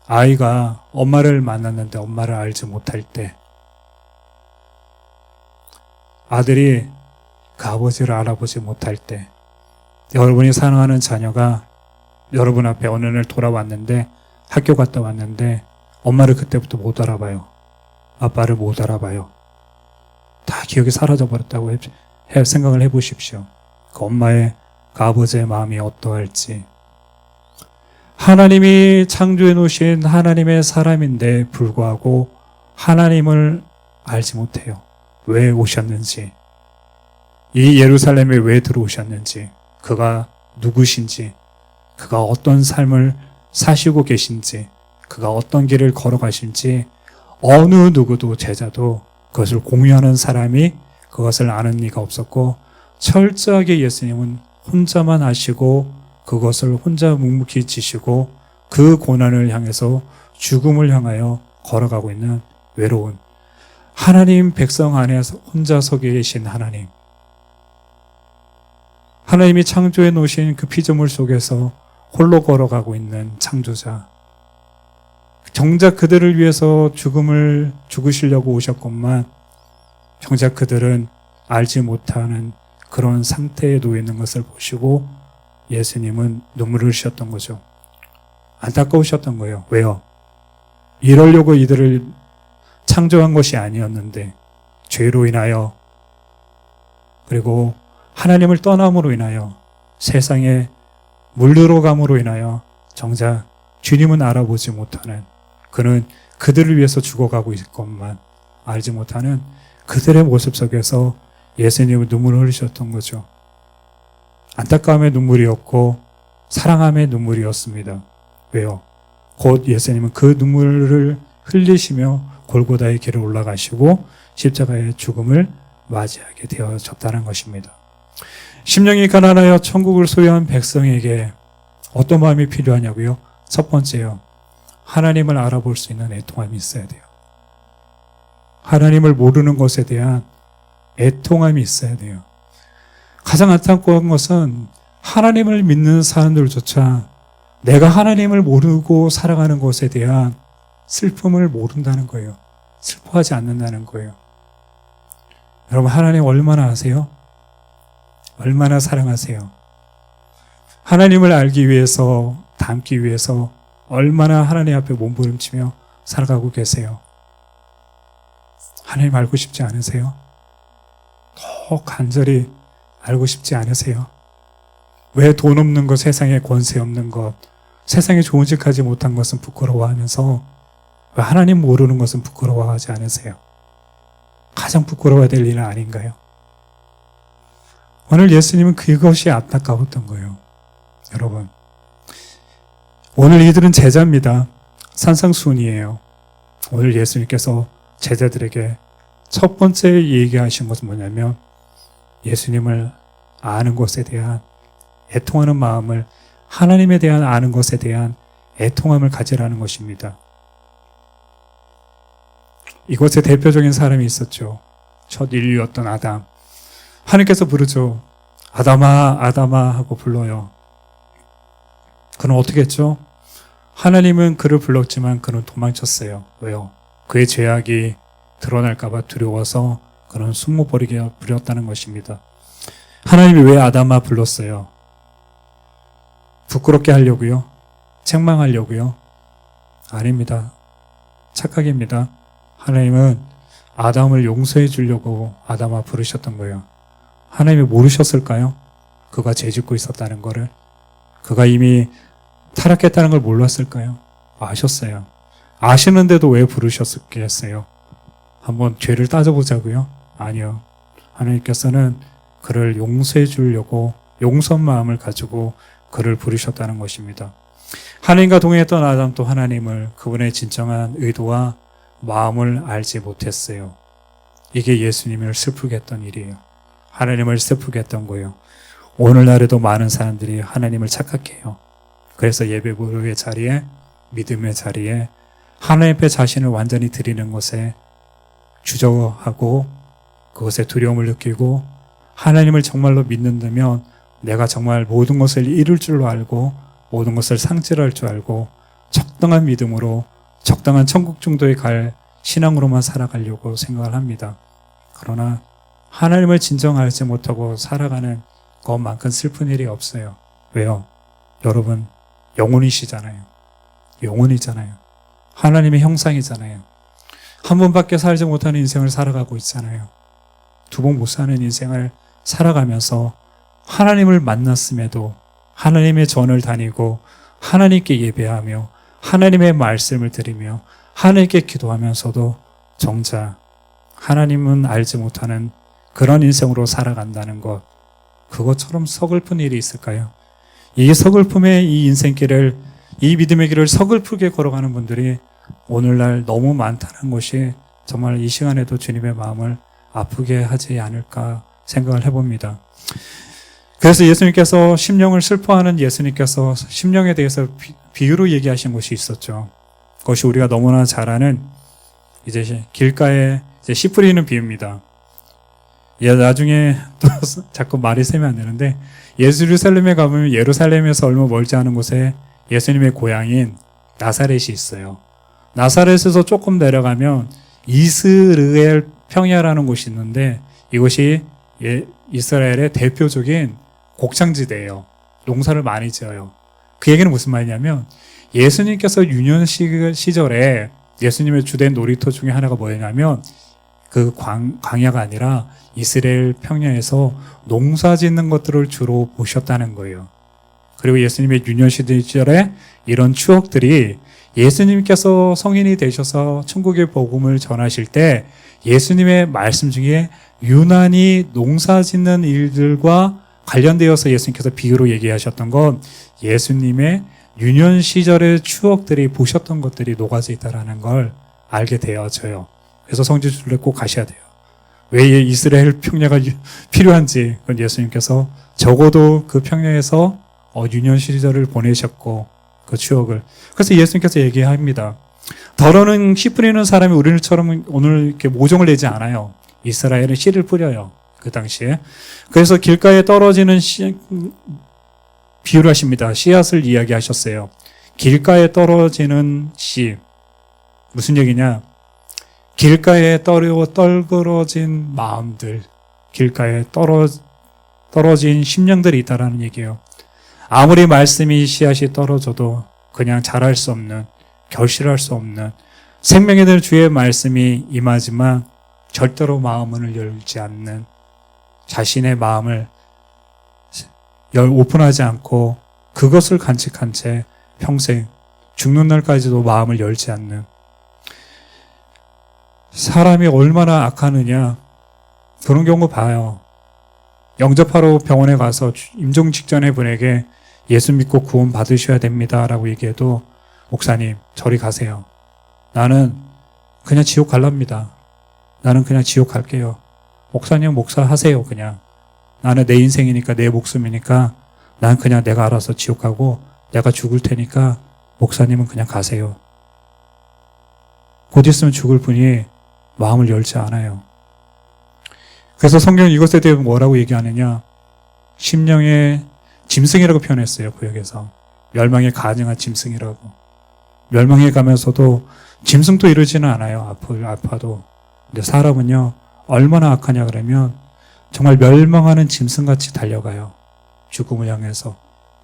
아이가 엄마를 만났는데 엄마를 알지 못할 때, 아들이 그 아버지를 알아보지 못할 때, 여러분이 사랑하는 자녀가 여러분 앞에 어느 날 돌아왔는데, 학교 갔다 왔는데 엄마를 그때부터 못 알아봐요. 아빠를 못 알아봐요. 다 기억이 사라져 버렸다고 생각을 해보십시오. 그 엄마의, 그 아버지의 마음이 어떠할지. 하나님이 창조해 놓으신 하나님의 사람인데 불구하고 하나님을 알지 못해요. 왜 오셨는지, 이 예루살렘에 왜 들어오셨는지, 그가 누구신지, 그가 어떤 삶을 사시고 계신지, 그가 어떤 길을 걸어가신지 어느 누구도, 제자도 그것을 공유하는 사람이 그것을 아는 리가 없었고, 철저하게 예수님은 혼자만 아시고 그것을 혼자 묵묵히 지시고 그 고난을 향해서 죽음을 향하여 걸어가고 있는 외로운 하나님 백성 안에서 혼자 서 계신 하나님, 하나님이 창조해 놓으신 그 피조물 속에서 홀로 걸어가고 있는 창조자, 정작 그들을 위해서 죽으시려고 오셨건만 정작 그들은 알지 못하는 그런 상태에 놓여 있는 것을 보시고 예수님은 눈물을 흘리셨던 거죠. 안타까우셨던 거예요. 왜요? 이러려고 이들을 창조한 것이 아니었는데 죄로 인하여, 그리고 하나님을 떠남으로 인하여, 세상에 물들어감으로 인하여 정작 주님은 알아보지 못하는, 그는 그들을 위해서 죽어가고 있건만 알지 못하는 그들의 모습 속에서 예수님은 눈물을 흘리셨던 거죠. 안타까움의 눈물이었고 사랑함의 눈물이었습니다. 왜요? 곧 예수님은 그 눈물을 흘리시며 골고다의 길을 올라가시고 십자가의 죽음을 맞이하게 되어졌다는 것입니다. 심령이 가난하여 천국을 소유한 백성에게 어떤 마음이 필요하냐고요? 첫 번째요, 하나님을 알아볼 수 있는 애통함이 있어야 돼요. 하나님을 모르는 것에 대한 애통함이 있어야 돼요. 가장 안타까운 것은 하나님을 믿는 사람들조차 내가 하나님을 모르고 살아가는 것에 대한 슬픔을 모른다는 거예요. 슬퍼하지 않는다는 거예요. 여러분, 하나님 얼마나 아세요? 얼마나 사랑하세요? 하나님을 알기 위해서, 닮기 위해서 얼마나 하나님 앞에 몸부림치며 살아가고 계세요? 하나님 알고 싶지 않으세요? 더 간절히 알고 싶지 않으세요? 왜 돈 없는 것, 세상에 권세 없는 것, 세상에 좋은 짓 하지 못한 것은 부끄러워하면서 왜 하나님 모르는 것은 부끄러워하지 않으세요? 가장 부끄러워야 될 일은 아닌가요? 오늘 예수님은 그것이 안타까웠던 거예요. 여러분, 오늘 이들은 제자입니다. 산상수훈이에요. 오늘 예수님께서 제자들에게 첫 번째 얘기하신 것은 뭐냐면 예수님을 아는 것에 대한 애통하는 마음을, 하나님에 대한 아는 것에 대한 애통함을 가지라는 것입니다. 이것의 대표적인 사람이 있었죠. 첫 인류였던 아담. 하나님께서 부르죠. 아담아, 아담아 하고 불러요. 그는 어떻게 했죠? 하나님은 그를 불렀지만 그는 도망쳤어요. 왜요? 그의 죄악이 드러날까봐 두려워서 그는 숨어버리게 부렸다는 것입니다. 하나님이 왜 아담아 불렀어요? 부끄럽게 하려고요? 책망하려고요? 아닙니다. 착각입니다. 하나님은 아담을 용서해 주려고 아담아 부르셨던 거예요. 하나님이 모르셨을까요? 그가 죄짓고 있었다는 거를. 그가 이미 타락했다는 걸 몰랐을까요? 아셨어요. 아시는데도 왜 부르셨겠어요? 한번 죄를 따져보자고요? 아니요. 하나님께서는 그를 용서해 주려고 용서한 마음을 가지고 그를 부르셨다는 것입니다. 하나님과 동행했던 아담도 하나님을, 그분의 진정한 의도와 마음을 알지 못했어요. 이게 예수님을 슬프게 했던 일이에요. 하나님을 슬프게 했던 거예요. 오늘날에도 많은 사람들이 하나님을 착각해요. 그래서 예배의 자리에, 믿음의 자리에 하나님 앞에 자신을 완전히 드리는 것에 주저하고 그것에 두려움을 느끼고, 하나님을 정말로 믿는다면 내가 정말 모든 것을 이룰 줄로 알고 모든 것을 상실할 줄 알고 적당한 믿음으로 적당한 천국 정도에 갈 신앙으로만 살아가려고 생각을 합니다. 그러나 하나님을 진정 알지 못하고 살아가는 것만큼 슬픈 일이 없어요. 왜요? 여러분, 영혼이시잖아요. 영혼이잖아요. 하나님의 형상이잖아요. 한 번밖에 살지 못하는 인생을 살아가고 있잖아요. 두 번 못 사는 인생을 살아가면서 하나님을 만났음에도 하나님의 전을 다니고 하나님께 예배하며 하나님의 말씀을 드리며 하나님께 기도하면서도 정작 하나님은 알지 못하는 그런 인생으로 살아간다는 것, 그것처럼 서글픈 일이 있을까요? 이 서글픔의 이 인생길을, 이 믿음의 길을 서글프게 걸어가는 분들이 오늘날 너무 많다는 것이 정말 이 시간에도 주님의 마음을 아프게 하지 않을까 생각을 해봅니다. 그래서 예수님께서 심령을 슬퍼하는 예수님께서 심령에 대해서 비유로 얘기하신 것이 있었죠. 그것이 우리가 너무나 잘 아는 이제 길가에 이제 씨 뿌리는 비유입니다. 나중에 또 자꾸 말이 세면 안 되는데, 예루살렘에 가면 예루살렘에서 얼마 멀지 않은 곳에 예수님의 고향인 나사렛이 있어요. 나사렛에서 조금 내려가면 이스르엘 평야라는 곳이 있는데, 이곳이 이스라엘의 대표적인 곡창지대예요. 농사를 많이 지어요. 그 얘기는 무슨 말이냐면, 예수님께서 유년 시절에 예수님의 주된 놀이터 중에 하나가 뭐냐면 그 광야가 아니라 이스라엘 평야에서 농사 짓는 것들을 주로 보셨다는 거예요. 그리고 예수님의 유년 시절에 이런 추억들이 예수님께서 성인이 되셔서 천국의 복음을 전하실 때 예수님의 말씀 중에 유난히 농사 짓는 일들과 관련되어서 예수님께서 비유로 얘기하셨던 건 예수님의 유년 시절의 추억들이, 보셨던 것들이 녹아져 있다는 걸 알게 되어져요. 그래서 성지순례 꼭 가셔야 돼요. 왜 이스라엘 평야가 필요한지, 그건 예수님께서 적어도 그 평야에서 유년 시절을 보내셨고 그 추억을, 그래서 예수님께서 얘기합니다. 더러는 씨 뿌리는 사람이 우리처럼 오늘 이렇게 모종을 내지 않아요. 이스라엘은 씨를 뿌려요. 그 당시에. 그래서 길가에 떨어지는 비유를 하십니다. 씨앗을 이야기하셨어요. 길가에 떨어지는 씨. 무슨 얘기냐? 길가에 떨그러진 마음들, 길가에 떨어진 심령들이 있다라는 얘기예요. 아무리 말씀이 씨앗이 떨어져도 그냥 자랄 수 없는, 결실할 수 없는, 생명에 대한 주의 말씀이 임하지만 절대로 마음을 열지 않는, 자신의 마음을 오픈하지 않고 그것을 간직한 채 평생 죽는 날까지도 마음을 열지 않는 사람이 얼마나 악하느냐 그런 경우 봐요. 영접하러 병원에 가서 임종 직전에 분에게 예수 믿고 구원 받으셔야 됩니다 라고 얘기해도 목사님 저리 가세요. 나는 그냥 지옥 갈랍니다. 나는 그냥 지옥 갈게요. 목사님 목사 하세요. 그냥 나는 내 인생이니까 내 목숨이니까 난 그냥 내가 알아서 지옥 가고 내가 죽을 테니까 목사님은 그냥 가세요. 곧 있으면 죽을 분이 마음을 열지 않아요. 그래서 성경은 이것에 대해 뭐라고 얘기하느냐 심령의 짐승이라고 표현했어요. 구역에서 멸망에 가증한 짐승이라고. 멸망에 가면서도 짐승도 이러지는 않아요. 아파도. 근데 사람은요 얼마나 악하냐 그러면 정말 멸망하는 짐승같이 달려가요. 죽음을 향해서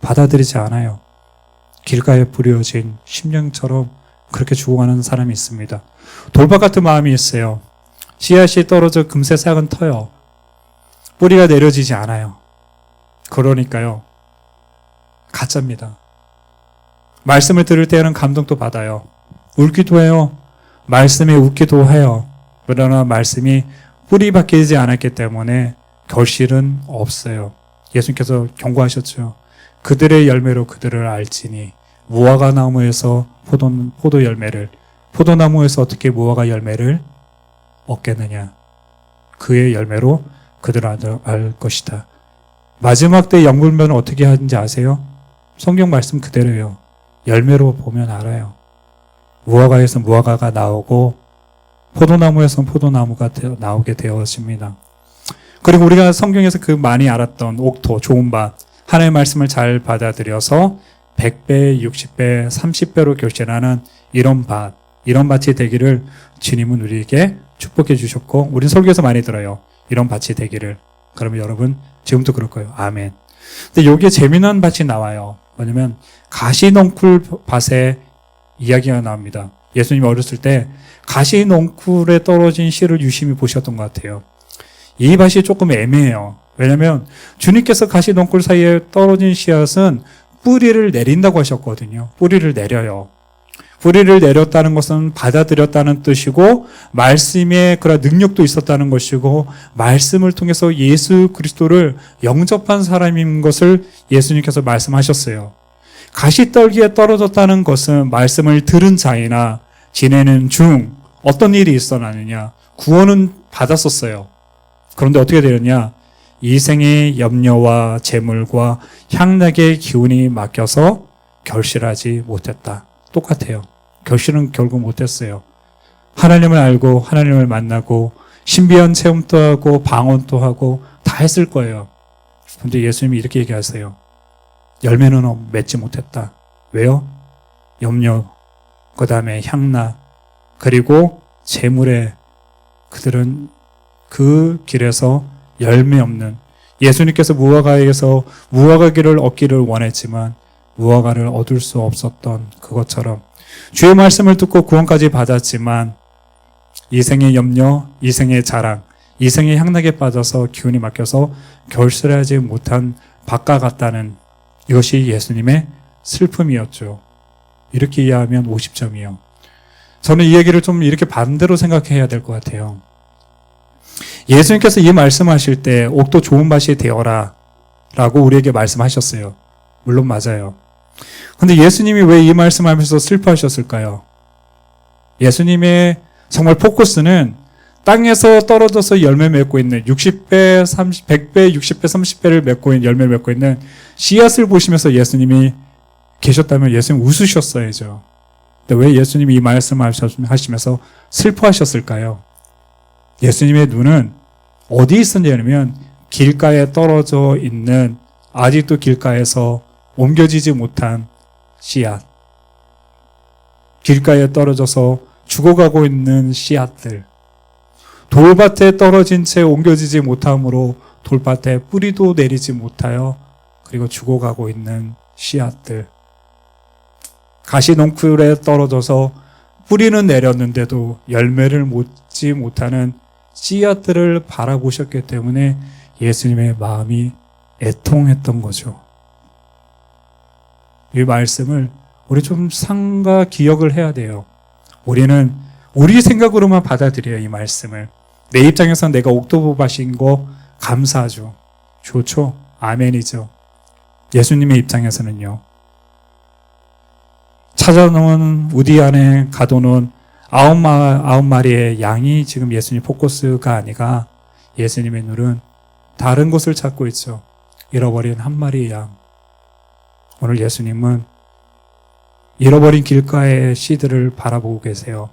받아들이지 않아요. 길가에 뿌려진 심령처럼 그렇게 죽어가는 사람이 있습니다. 돌박 같은 마음이 있어요. 씨앗이 떨어져 금세 싹은 터요. 뿌리가 내려지지 않아요. 그러니까요. 가짜입니다. 말씀을 들을 때는 감동도 받아요. 울기도 해요. 말씀에 웃기도 해요. 그러나 말씀이 뿌리 박히지 않았기 때문에 결실은 없어요. 예수님께서 경고하셨죠. 그들의 열매로 그들을 알지니 무화과 나무에서 포도 열매를 포도나무에서 어떻게 무화과 열매를 얻겠느냐. 그의 열매로 그들을 알 것이다. 마지막 때 영분별은 어떻게 하는지 아세요? 성경 말씀 그대로예요. 열매로 보면 알아요. 무화과에서 무화과가 나오고 포도나무에서 포도나무가 나오게 되어집니다. 그리고 우리가 성경에서 그 많이 알았던 옥토, 좋은 밭, 하나님의 말씀을 잘 받아들여서 100배, 60배, 30배로 결실하는 이런 밭이 되기를 주님은 우리에게 축복해 주셨고, 우리 설교에서 많이 들어요. 이런 밭이 되기를. 그러면 여러분 지금도 그럴 거예요. 아멘. 근데 여기에 재미난 밭이 나와요. 뭐냐면 가시넝쿨 밭의 이야기가 나옵니다. 예수님이 어렸을 때 가시넝쿨에 떨어진 씨를 유심히 보셨던 것 같아요. 이 밭이 조금 애매해요. 왜냐하면 주님께서 가시넝쿨 사이에 떨어진 씨앗은 뿌리를 내린다고 하셨거든요. 뿌리를 내려요. 뿌리를 내렸다는 것은 받아들였다는 뜻이고 말씀에 그런 능력도 있었다는 것이고 말씀을 통해서 예수 그리스도를 영접한 사람인 것을 예수님께서 말씀하셨어요. 가시떨기에 떨어졌다는 것은 말씀을 들은 자이나 지내는 중 어떤 일이 일어나느냐. 구원은 받았었어요. 그런데 어떻게 되느냐. 이 생의 염려와 재물과 향락의 기운이 막혀서 결실하지 못했다. 똑같아요. 결실은 결국 못했어요. 하나님을 알고 하나님을 만나고 신비한 체험도 하고 방언도 하고 다 했을 거예요. 그런데 예수님이 이렇게 얘기하세요. 열매는 맺지 못했다. 왜요? 염려, 그 다음에 향락, 그리고 재물에 그들은 그 길에서 열매 없는 예수님께서 무화과에서 무화과기를 얻기를 원했지만 무화과를 얻을 수 없었던 그것처럼 주의 말씀을 듣고 구원까지 받았지만 이생의 염려, 이생의 자랑, 이생의 향락에 빠져서 기운이 막혀서 결실하지 못한 밭과 같다는 이것이 예수님의 슬픔이었죠. 이렇게 이해하면 50점이요. 저는 이 얘기를 좀 이렇게 반대로 생각해야 될 것 같아요. 예수님께서 이 말씀하실 때 옥도 좋은 밭이 되어라 라고 우리에게 말씀하셨어요. 물론 맞아요. 근데 예수님이 왜 이 말씀하면서 슬퍼하셨을까요? 예수님의 정말 포커스는 땅에서 떨어져서 열매 맺고 있는 60배, 100배, 60배, 30배를 맺고 있는 열매 맺고 있는 씨앗을 보시면서 예수님이 계셨다면 예수님 웃으셨어야죠. 근데 왜 예수님이 이 말씀하시면서 슬퍼하셨을까요? 예수님의 눈은 어디 있었냐면 길가에 떨어져 있는 아직도 길가에서 옮겨지지 못한 씨앗, 길가에 떨어져서 죽어가고 있는 씨앗들, 돌밭에 떨어진 채 옮겨지지 못함으로 돌밭에 뿌리도 내리지 못하여 그리고 죽어가고 있는 씨앗들, 가시넝쿨에 떨어져서 뿌리는 내렸는데도 열매를 맺지 못하는 씨앗들을 바라보셨기 때문에 예수님의 마음이 애통했던 거죠. 이 말씀을 우리 좀 상가 기억을 해야 돼요. 우리는 우리 생각으로만 받아들여요, 이 말씀을. 내 입장에서는 내가 옥토버밭인 거 감사하죠. 좋죠. 아멘이죠. 예수님의 입장에서는요. 찾아놓은 우디 안에 가둬놓은 아홉 마리의 양이 지금 예수님 포커스가 아니라 예수님의 눈은 다른 곳을 찾고 있죠. 잃어버린 한 마리의 양. 오늘 예수님은 잃어버린 길가의 씨들을 바라보고 계세요.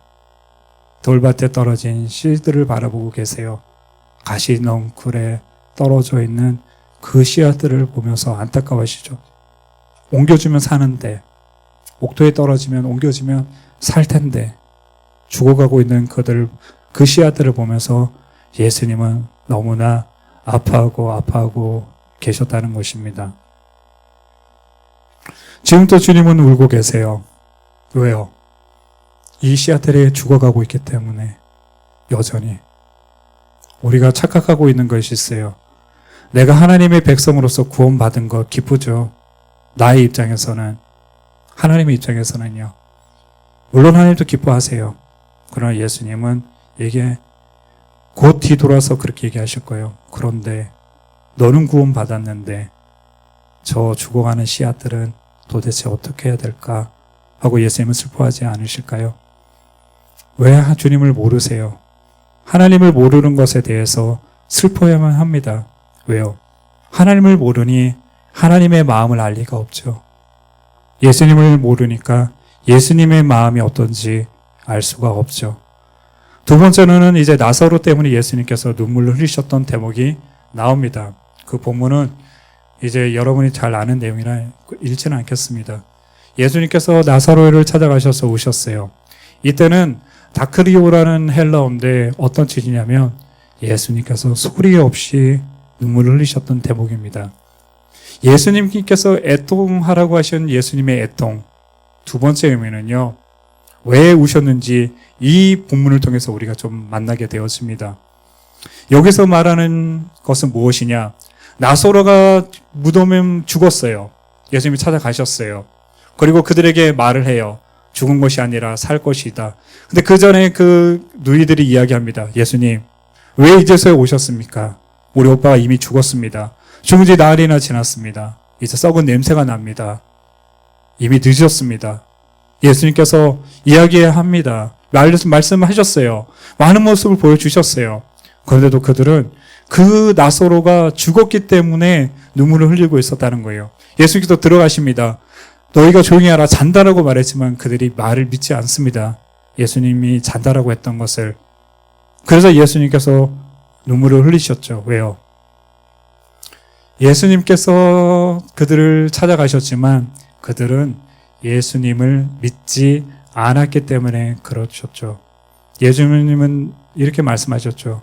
돌밭에 떨어진 씨들을 바라보고 계세요. 가시넝쿨에 떨어져 있는 그 씨앗들을 보면서 안타까워하시죠. 옮겨주면 사는데, 옥토에 떨어지면 옮겨지면 살 텐데, 죽어가고 있는 그 씨앗들을 보면서 예수님은 너무나 아파하고 계셨다는 것입니다. 지금도 주님은 울고 계세요. 왜요? 이 씨앗들이 죽어가고 있기 때문에 여전히 우리가 착각하고 있는 것이 있어요. 내가 하나님의 백성으로서 구원받은 것 기쁘죠. 나의 입장에서는, 하나님의 입장에서는요. 물론 하나님도 기뻐하세요. 그러나 예수님은 이게 곧 뒤돌아서 그렇게 얘기하실 거예요. 그런데 너는 구원받았는데 저 죽어가는 씨앗들은 도대체 어떻게 해야 될까 하고 예수님은 슬퍼하지 않으실까요? 왜 주님을 모르세요? 하나님을 모르는 것에 대해서 슬퍼야만 합니다. 왜요? 하나님을 모르니 하나님의 마음을 알 리가 없죠. 예수님을 모르니까 예수님의 마음이 어떤지 알 수가 없죠. 두 번째로는 이제 나사로 때문에 예수님께서 눈물을 흘리셨던 대목이 나옵니다. 그 본문은 이제 여러분이 잘 아는 내용이라 읽지는 않겠습니다. 예수님께서 나사로를 찾아가셔서 오셨어요. 이때는 다크리오라는 헬라어인데 어떤 뜻이냐면 예수님께서 소리 없이 눈물을 흘리셨던 대목입니다. 예수님께서 애통하라고 하신 예수님의 애통. 두 번째 의미는요. 왜 우셨는지 이 본문을 통해서 우리가 좀 만나게 되었습니다. 여기서 말하는 것은 무엇이냐? 나사로가 무덤에 죽었어요. 예수님이 찾아가셨어요. 그리고 그들에게 말을 해요. 죽은 것이 아니라 살 것이다. 근데 그 전에 그 누이들이 이야기합니다. 예수님, 왜 이제서야 오셨습니까? 우리 오빠가 이미 죽었습니다. 죽은 지 나흘이나 지났습니다. 이제 썩은 냄새가 납니다. 이미 늦었습니다. 예수님께서 이야기합니다. 말씀하셨어요. 많은 모습을 보여주셨어요. 그런데도 그들은 그 나사로가 죽었기 때문에 눈물을 흘리고 있었다는 거예요. 예수님께서 들어가십니다. 너희가 조용히 하라, 잔다라고 말했지만 그들이 말을 믿지 않습니다. 예수님이 잔다라고 했던 것을. 그래서 예수님께서 눈물을 흘리셨죠. 왜요? 예수님께서 그들을 찾아가셨지만 그들은 예수님을 믿지 않았기 때문에 그러셨죠. 예수님은 이렇게 말씀하셨죠.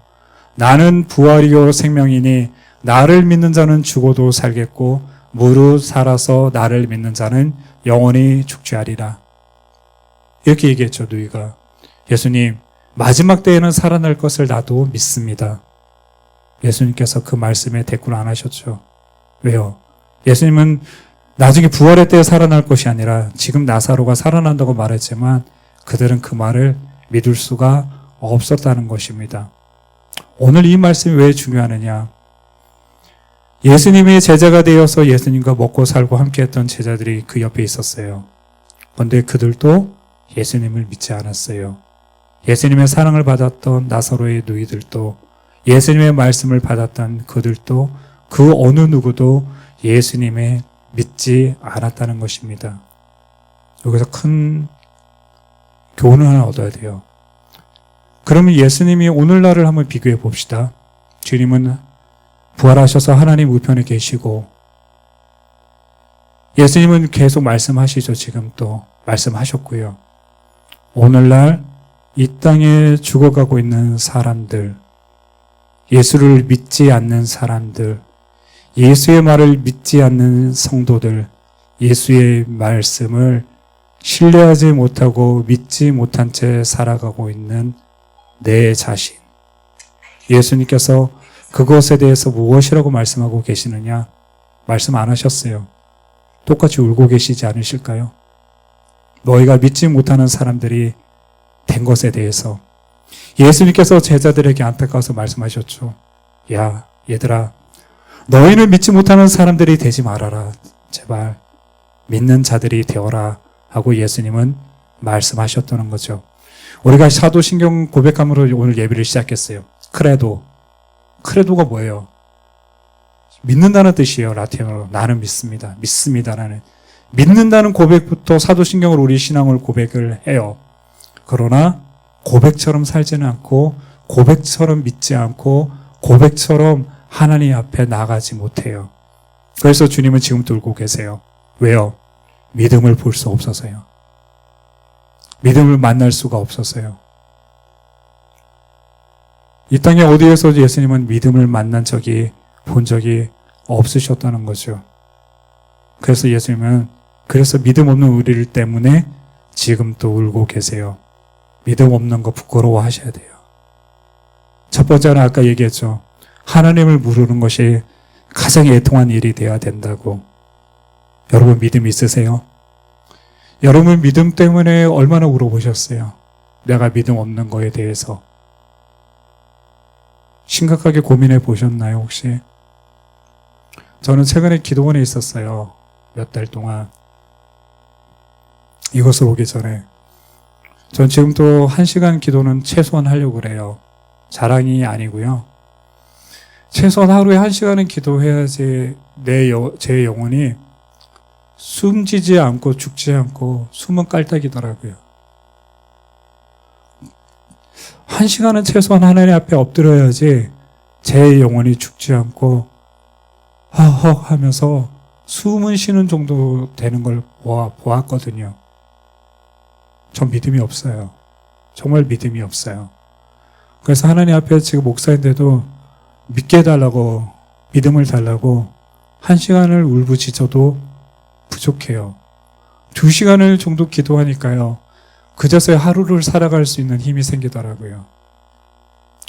나는 부활이요 생명이니 나를 믿는 자는 죽어도 살겠고 무릇 살아서 나를 믿는 자는 영원히 죽지 않으리라. 이렇게 얘기했죠. 누이가. 예수님, 마지막 때에는 살아날 것을 나도 믿습니다. 예수님께서 그 말씀에 대꾸를 안 하셨죠. 왜요? 예수님은 나중에 부활의 때에 살아날 것이 아니라 지금 나사로가 살아난다고 말했지만 그들은 그 말을 믿을 수가 없었다는 것입니다. 오늘 이 말씀이 왜 중요하느냐? 예수님이 제자가 되어서 예수님과 먹고 살고 함께했던 제자들이 그 옆에 있었어요. 그런데 그들도 예수님을 믿지 않았어요. 예수님의 사랑을 받았던 나사로의 누이들도, 예수님의 말씀을 받았던 그들도, 그 어느 누구도 예수님의 믿지 않았다는 것입니다. 여기서 큰 교훈을 하나 얻어야 돼요. 그러면 예수님이 오늘날을 한번 비교해 봅시다. 주님은 부활하셔서 하나님 우편에 계시고 예수님은 계속 말씀하시죠. 지금 또 말씀하셨고요. 오늘날 이 땅에 죽어가고 있는 사람들, 예수를 믿지 않는 사람들, 예수의 말을 믿지 않는 성도들, 예수의 말씀을 신뢰하지 못하고 믿지 못한 채 살아가고 있는 내 자신. 예수님께서 그것에 대해서 무엇이라고 말씀하고 계시느냐? 말씀 안 하셨어요. 똑같이 울고 계시지 않으실까요? 너희가 믿지 못하는 사람들이 된 것에 대해서 예수님께서 제자들에게 안타까워서 말씀하셨죠. 야, 얘들아, 너희는 믿지 못하는 사람들이 되지 말아라. 제발 믿는 자들이 되어라 하고 예수님은 말씀하셨다는 거죠. 우리가 사도신경 고백함으로 오늘 예배를 시작했어요. 크레도가 뭐예요? 믿는다는 뜻이에요. 라틴어로. 나는 믿습니다. 믿습니다라는. 믿는다는 고백부터 사도신경으로 우리 신앙을 고백을 해요. 그러나 고백처럼 살지는 않고 고백처럼 믿지 않고 고백처럼 하나님 앞에 나가지 못해요. 그래서 주님은 지금도 울고 계세요. 왜요? 믿음을 볼 수 없어서요. 믿음을 만날 수가 없어서요. 이 땅에 어디에서 예수님은 믿음을 만난 적이 본 적이 없으셨다는 거죠. 그래서 예수님은 그래서 믿음 없는 우리를 때문에 지금 또 울고 계세요. 믿음 없는 거 부끄러워하셔야 돼요. 첫 번째는 아까 얘기했죠. 하나님을 모르는 것이 가장 애통한 일이 되어야 된다고. 여러분 믿음 있으세요? 여러분 믿음 때문에 얼마나 울어보셨어요? 내가 믿음 없는 거에 대해서. 심각하게 고민해 보셨나요, 혹시? 저는 최근에 기도원에 있었어요. 몇 달 동안. 이것을 오기 전에. 전 지금도 1시간 기도는 최소한 하려고 그래요. 자랑이 아니고요. 최소한 하루에 1시간은 기도해야지 제 영혼이 숨지지 않고 죽지 않고 숨은 깔딱이더라고요. 1시간은 최소한 하나님 앞에 엎드려야지 제 영혼이 죽지 않고 허헉 하면서 숨은 쉬는 정도 되는 걸 보았거든요. 전 믿음이 없어요. 정말 믿음이 없어요. 그래서 하나님 앞에 지금 목사인데도 믿게 해달라고, 믿음을 달라고 1시간을 울부짖어도 부족해요. 2시간을 정도 기도하니까요. 그제서야 하루를 살아갈 수 있는 힘이 생기더라고요.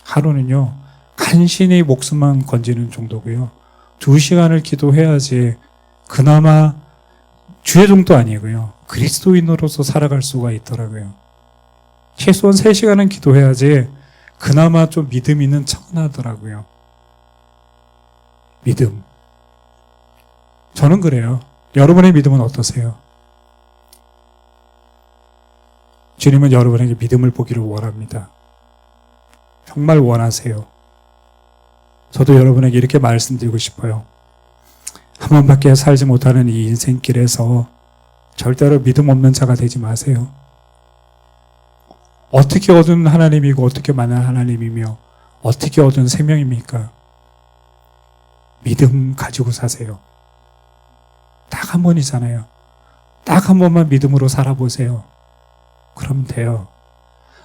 하루는요, 간신히 목숨만 건지는 정도고요. 2시간을 기도해야지 그나마 주의 정도 아니고요. 그리스도인으로서 살아갈 수가 있더라고요. 최소한 3시간은 기도해야지 그나마 좀 믿음 있는 척은 하더라고요. 믿음. 저는 그래요. 여러분의 믿음은 어떠세요? 주님은 여러분에게 믿음을 보기를 원합니다. 정말 원하세요. 저도 여러분에게 이렇게 말씀드리고 싶어요. 한 번밖에 살지 못하는 이 인생길에서 절대로 믿음 없는 자가 되지 마세요. 어떻게 얻은 하나님이고 어떻게 만난 하나님이며 어떻게 얻은 생명입니까? 믿음 가지고 사세요. 딱 한 번이잖아요. 딱 한 번만 믿음으로 살아보세요. 그럼 돼요.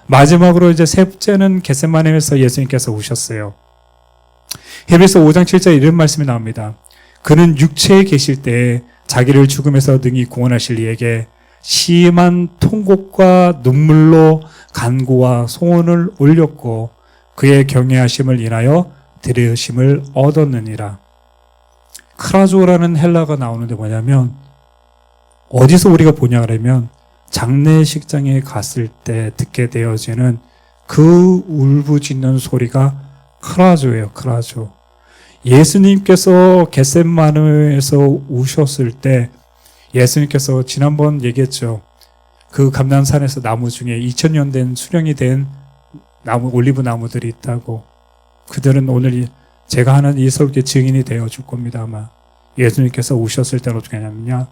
마지막으로 이제 세 번째는 겟세마네에서 예수님께서 오셨어요. 히브리서 5장 7절에 이런 말씀이 나옵니다. 그는 육체에 계실 때 자기를 죽음에서 능히 구원하실 이에게 심한 통곡과 눈물로 간구와 소원을 올렸고 그의 경외하심을 인하여 들으심을 얻었느니라. 크라조라는 헬라가 나오는데 뭐냐면 어디서 우리가 보냐 그러면 장례식장에 갔을 때 듣게 되어지는 그 울부짖는 소리가 크라조예요. 크라조. 예수님께서 겟세마네에서 우셨을 때 예수님께서 지난번 얘기했죠. 그 감람산에서 나무 중에 2000년 된 수령이 된 나무, 올리브 나무들이 있다고. 그들은 오늘 제가 하는 이 설교의 증인이 되어줄 겁니다. 아마 예수님께서 우셨을 때는 어떻게 하냐면요,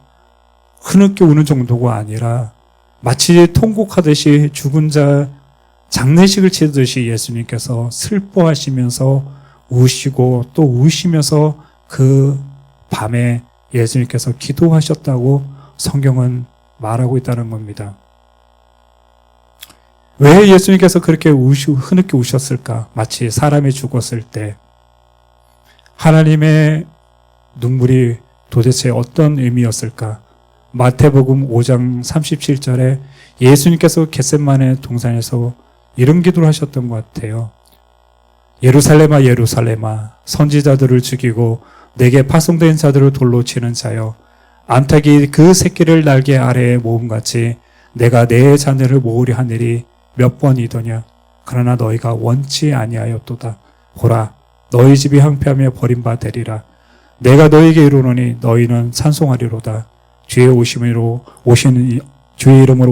흐느껴 우는 정도가 아니라 마치 통곡하듯이 죽은 자 장례식을 치듯이 예수님께서 슬퍼하시면서 우시고 또 우시면서 그 밤에 예수님께서 기도하셨다고 성경은 말하고 있다는 겁니다. 왜 예수님께서 그렇게 흐느껴 우셨을까? 마치 사람이 죽었을 때 하나님의 눈물이 도대체 어떤 의미였을까? 마태복음 5장 37절에 예수님께서 겟세마네 동산에서 이런 기도를 하셨던 것 같아요. 예루살렘아 예루살렘아 선지자들을 죽이고 내게 파송된 자들을 돌로 치는 자여 암탉이 그 새끼를 날개 아래에 모음같이 내가 내 자녀를 모으려 하늘이 몇 번이더냐. 그러나 너희가 원치 아니하였도다. 보라, 너희 집이 황폐하며 버림바 되리라. 내가 너희에게 이르노니 너희는 찬송하리로다. 주의 이름으로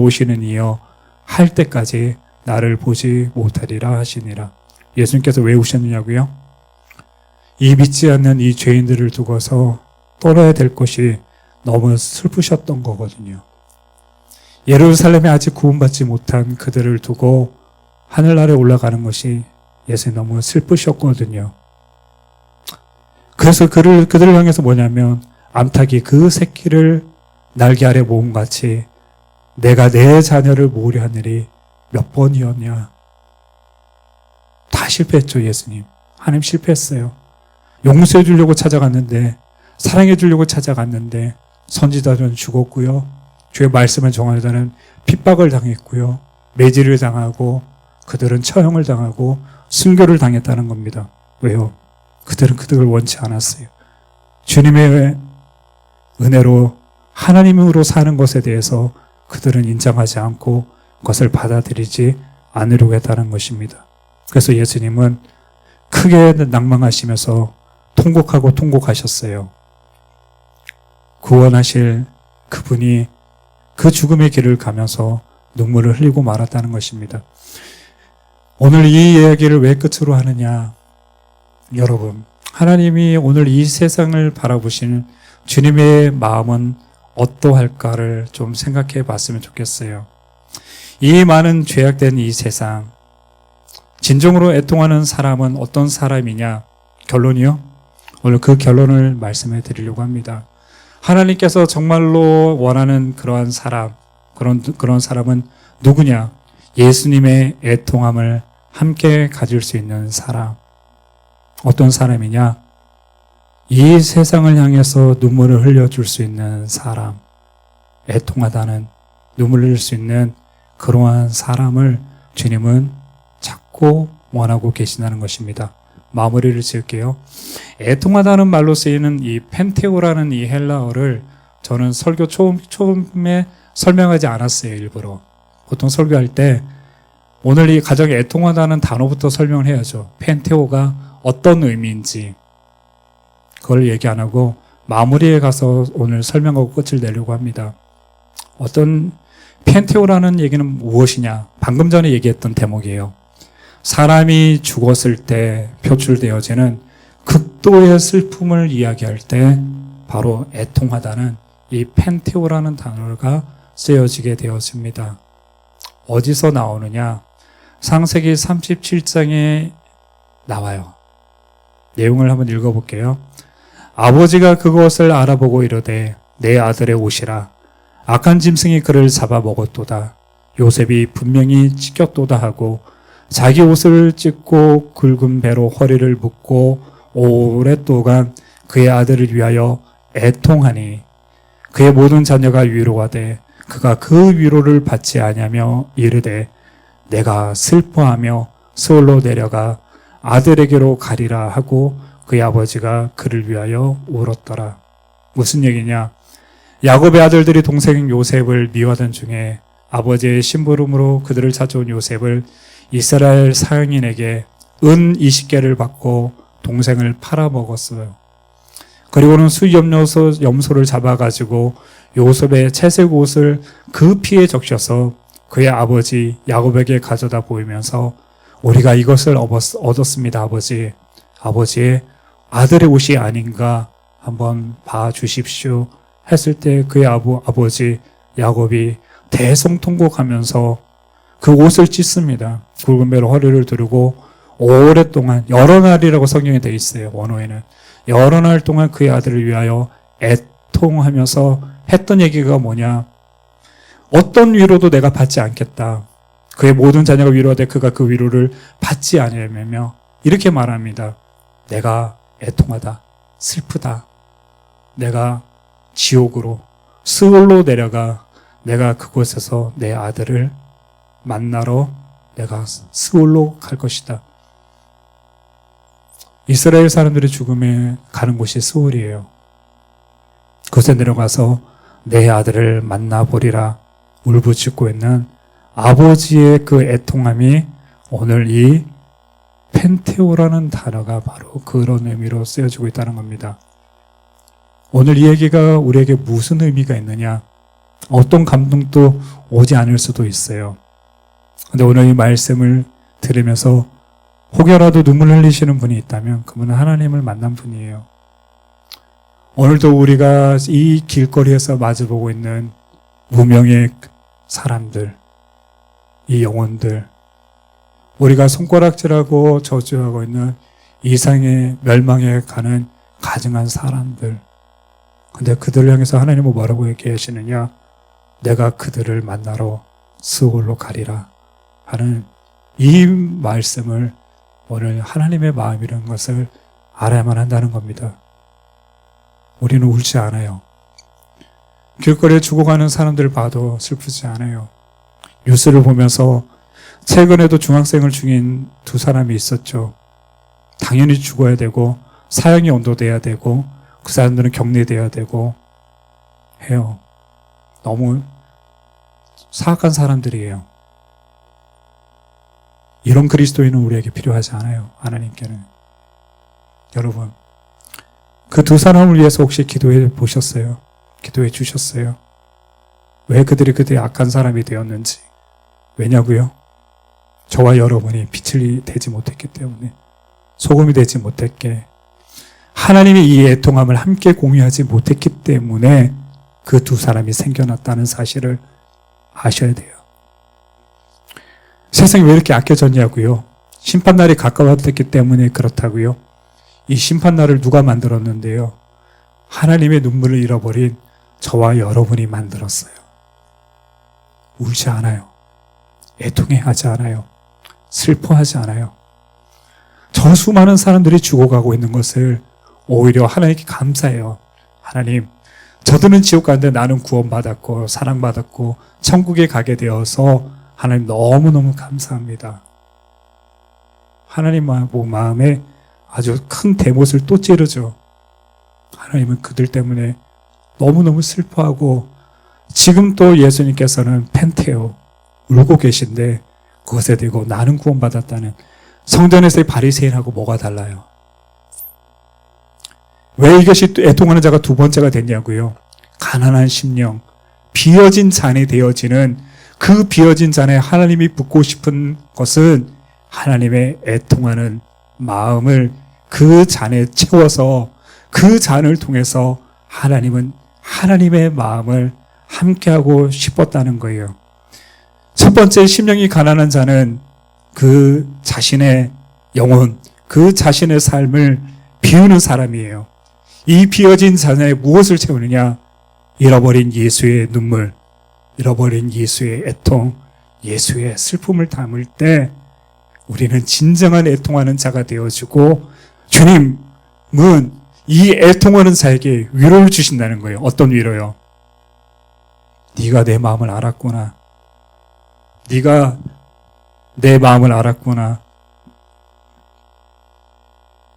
오시는 이여 할 때까지 나를 보지 못하리라 하시니라. 예수님께서 왜 오셨느냐고요? 이 믿지 않는 이 죄인들을 두고서 떠나야 될 것이 너무 슬프셨던 거거든요. 예루살렘에 아직 구원받지 못한 그들을 두고 하늘나라에 올라가는 것이 예수님 너무 슬프셨거든요. 그래서 그들을 향해서 뭐냐면 암탉이 그 새끼를 날개 아래 모음같이 내가 내 자녀를 모으려 하늘이 몇 번이었냐. 다 실패했죠, 예수님. 하나님 실패했어요. 용서해 주려고 찾아갔는데, 사랑해 주려고 찾아갔는데 선지자들은 죽었고요. 주의 말씀을 정하는 자는 핍박을 당했고요. 매질을 당하고 그들은 처형을 당하고 순교를 당했다는 겁니다. 왜요? 그들을 원치 않았어요. 주님의 은혜로 하나님으로 사는 것에 대해서 그들은 인정하지 않고 그것을 받아들이지 않으려고 했다는 것입니다. 그래서 예수님은 크게 낭망하시면서 통곡하셨어요. 구원하실 그분이 그 죽음의 길을 가면서 눈물을 흘리고 말았다는 것입니다. 오늘 이 이야기를 왜 끝으로 하느냐? 여러분, 하나님이 오늘 이 세상을 바라보시는 주님의 마음은 어떠할까를 좀 생각해 봤으면 좋겠어요. 이 많은 죄악된 이 세상, 진정으로 애통하는 사람은 어떤 사람이냐? 결론이요? 오늘 그 결론을 말씀해 드리려고 합니다. 하나님께서 정말로 원하는 그러한 사람, 그런 사람은 누구냐? 예수님의 애통함을 함께 가질 수 있는 사람. 어떤 사람이냐? 이 세상을 향해서 눈물을 흘려줄 수 있는 사람. 애통하다는 눈물을 흘릴 수 있는 그러한 사람을 주님은 찾고 원하고 계신다는 것입니다. 마무리를 지을게요. 애통하다는 말로 쓰이는 이 펜테오라는 이 헬라어를 저는 설교 처음에 설명하지 않았어요, 일부러. 보통 설교할 때 오늘 이 가장 애통하다는 단어부터 설명을 해야죠. 펜테오가 어떤 의미인지 그걸 얘기 안 하고 마무리에 가서 오늘 설명하고 끝을 내려고 합니다. 어떤 펜테오라는 얘기는 무엇이냐? 방금 전에 얘기했던 대목이에요. 사람이 죽었을 때 표출되어지는 극도의 슬픔을 이야기할 때 바로 애통하다는 이 펜테오라는 단어가 쓰여지게 되었습니다. 어디서 나오느냐? 창세기 37장에 나와요. 내용을 한번 읽어볼게요. 아버지가 그것을 알아보고 이르되 내 아들의 옷이라 악한 짐승이 그를 잡아 먹었도다. 요셉이 분명히 찢겼도다 하고 자기 옷을 찢고 굵은 배로 허리를 묶고 오랫동안 그의 아들을 위하여 애통하니 그의 모든 자녀가 위로하되 그가 그 위로를 받지 아니하며 이르되 내가 슬퍼하며 스올로 내려가 아들에게로 가리라 하고 그의 아버지가 그를 위하여 울었더라. 무슨 얘기냐? 야곱의 아들들이 동생 요셉을 미워하던 중에 아버지의 심부름으로 그들을 찾아온 요셉을 이스라엘 사형인에게 은 20개를 받고 동생을 팔아먹었어요. 그리고는 수염소를 잡아가지고 요셉의 채색 옷을 그 피에 적셔서 그의 아버지 야곱에게 가져다 보이면서 우리가 이것을 얻었습니다, 아버지. 아버지의 아들의 옷이 아닌가 한번 봐주십시오 했을 때 그의 아버지 야곱이 대성통곡하면서 그 옷을 찢습니다. 굵은 배로 허리를 두르고 오랫동안 여러 날이라고 성경에 되어 있어요. 원어에는 여러 날 동안 그의 아들을 위하여 애통하면서 했던 얘기가 뭐냐? 어떤 위로도 내가 받지 않겠다. 그의 모든 자녀가 위로하되 그가 그 위로를 받지 않으며 이렇게 말합니다. 내가 애통하다, 슬프다. 내가 지옥으로 스올로 내려가 내가 그곳에서 내 아들을 만나러 내가 스올로 갈 것이다. 이스라엘 사람들의 죽음에 가는 곳이 스올이에요. 그곳에 내려가서 내 아들을 만나보리라 울부짖고 있는 아버지의 그 애통함이 오늘 이 펜테오라는 단어가 바로 그런 의미로 쓰여지고 있다는 겁니다. 오늘 이 얘기가 우리에게 무슨 의미가 있느냐? 어떤 감동도 오지 않을 수도 있어요. 근데 오늘 이 말씀을 들으면서 혹여라도 눈물 흘리시는 분이 있다면 그분은 하나님을 만난 분이에요. 오늘도 우리가 이 길거리에서 마주보고 있는 무명의 사람들, 이 영혼들, 우리가 손가락질하고 저주하고 있는 이상의 멸망에 가는 가증한 사람들. 근데 그들을 향해서 하나님은 뭐라고 얘기하시느냐? 내가 그들을 만나러 스올로 가리라 하는 이 말씀을 오늘 하나님의 마음이라는 것을 알아야만 한다는 겁니다. 우리는 울지 않아요. 길거리에 죽어가는 사람들을 봐도 슬프지 않아요. 뉴스를 보면서 최근에도 중학생을 죽인 두 사람이 있었죠. 당연히 죽어야 되고 사형이 언도돼야 되고 그 사람들은 격리돼야 되고 해요. 너무 사악한 사람들이에요. 이런 그리스도인은 우리에게 필요하지 않아요. 하나님께는. 여러분, 그 두 사람을 위해서 혹시 기도해 보셨어요? 기도해 주셨어요? 왜 그들이 그때 악한 사람이 되었는지. 왜냐고요? 저와 여러분이 빛이 되지 못했기 때문에, 소금이 되지 못했게, 하나님이 이 애통함을 함께 공유하지 못했기 때문에 그 두 사람이 생겨났다는 사실을 아셔야 돼요. 세상이 왜 이렇게 악해졌냐고요? 심판날이 가까웠기 때문에 그렇다고요? 이 심판날을 누가 만들었는데요? 하나님의 눈물을 잃어버린 저와 여러분이 만들었어요. 울지 않아요. 애통해하지 않아요. 슬퍼하지 않아요. 저 수많은 사람들이 죽어가고 있는 것을 오히려 하나님께 감사해요. 하나님, 저들은 지옥 가는데 나는 구원받았고 사랑받았고 천국에 가게 되어서 하나님 너무너무 감사합니다. 하나님 마음에 아주 큰 대못을 또 찌르죠. 하나님은 그들 때문에 너무너무 슬퍼하고 지금 또 예수님께서는 펜테오 울고 계신데 그것에 대고 나는 구원받았다는 성전에서의 바리새인하고 뭐가 달라요? 왜 이것이 애통하는 자가 두 번째가 됐냐고요? 가난한 심령, 비어진 잔이 되어지는 그 비어진 잔에 하나님이 붓고 싶은 것은 하나님의 애통하는 마음을 그 잔에 채워서 그 잔을 통해서 하나님은 하나님의 마음을 함께하고 싶었다는 거예요. 첫 번째 심령이 가난한 자는 그 자신의 영혼, 그 자신의 삶을 비우는 사람이에요. 이 비어진 잔에 무엇을 채우느냐? 잃어버린 예수의 눈물, 잃어버린 예수의 애통, 예수의 슬픔을 담을 때 우리는 진정한 애통하는 자가 되어지고 주님은 이 애통하는 자에게 위로를 주신다는 거예요. 어떤 위로요? 네가 내 마음을 알았구나. 네가 내 마음을 알았구나.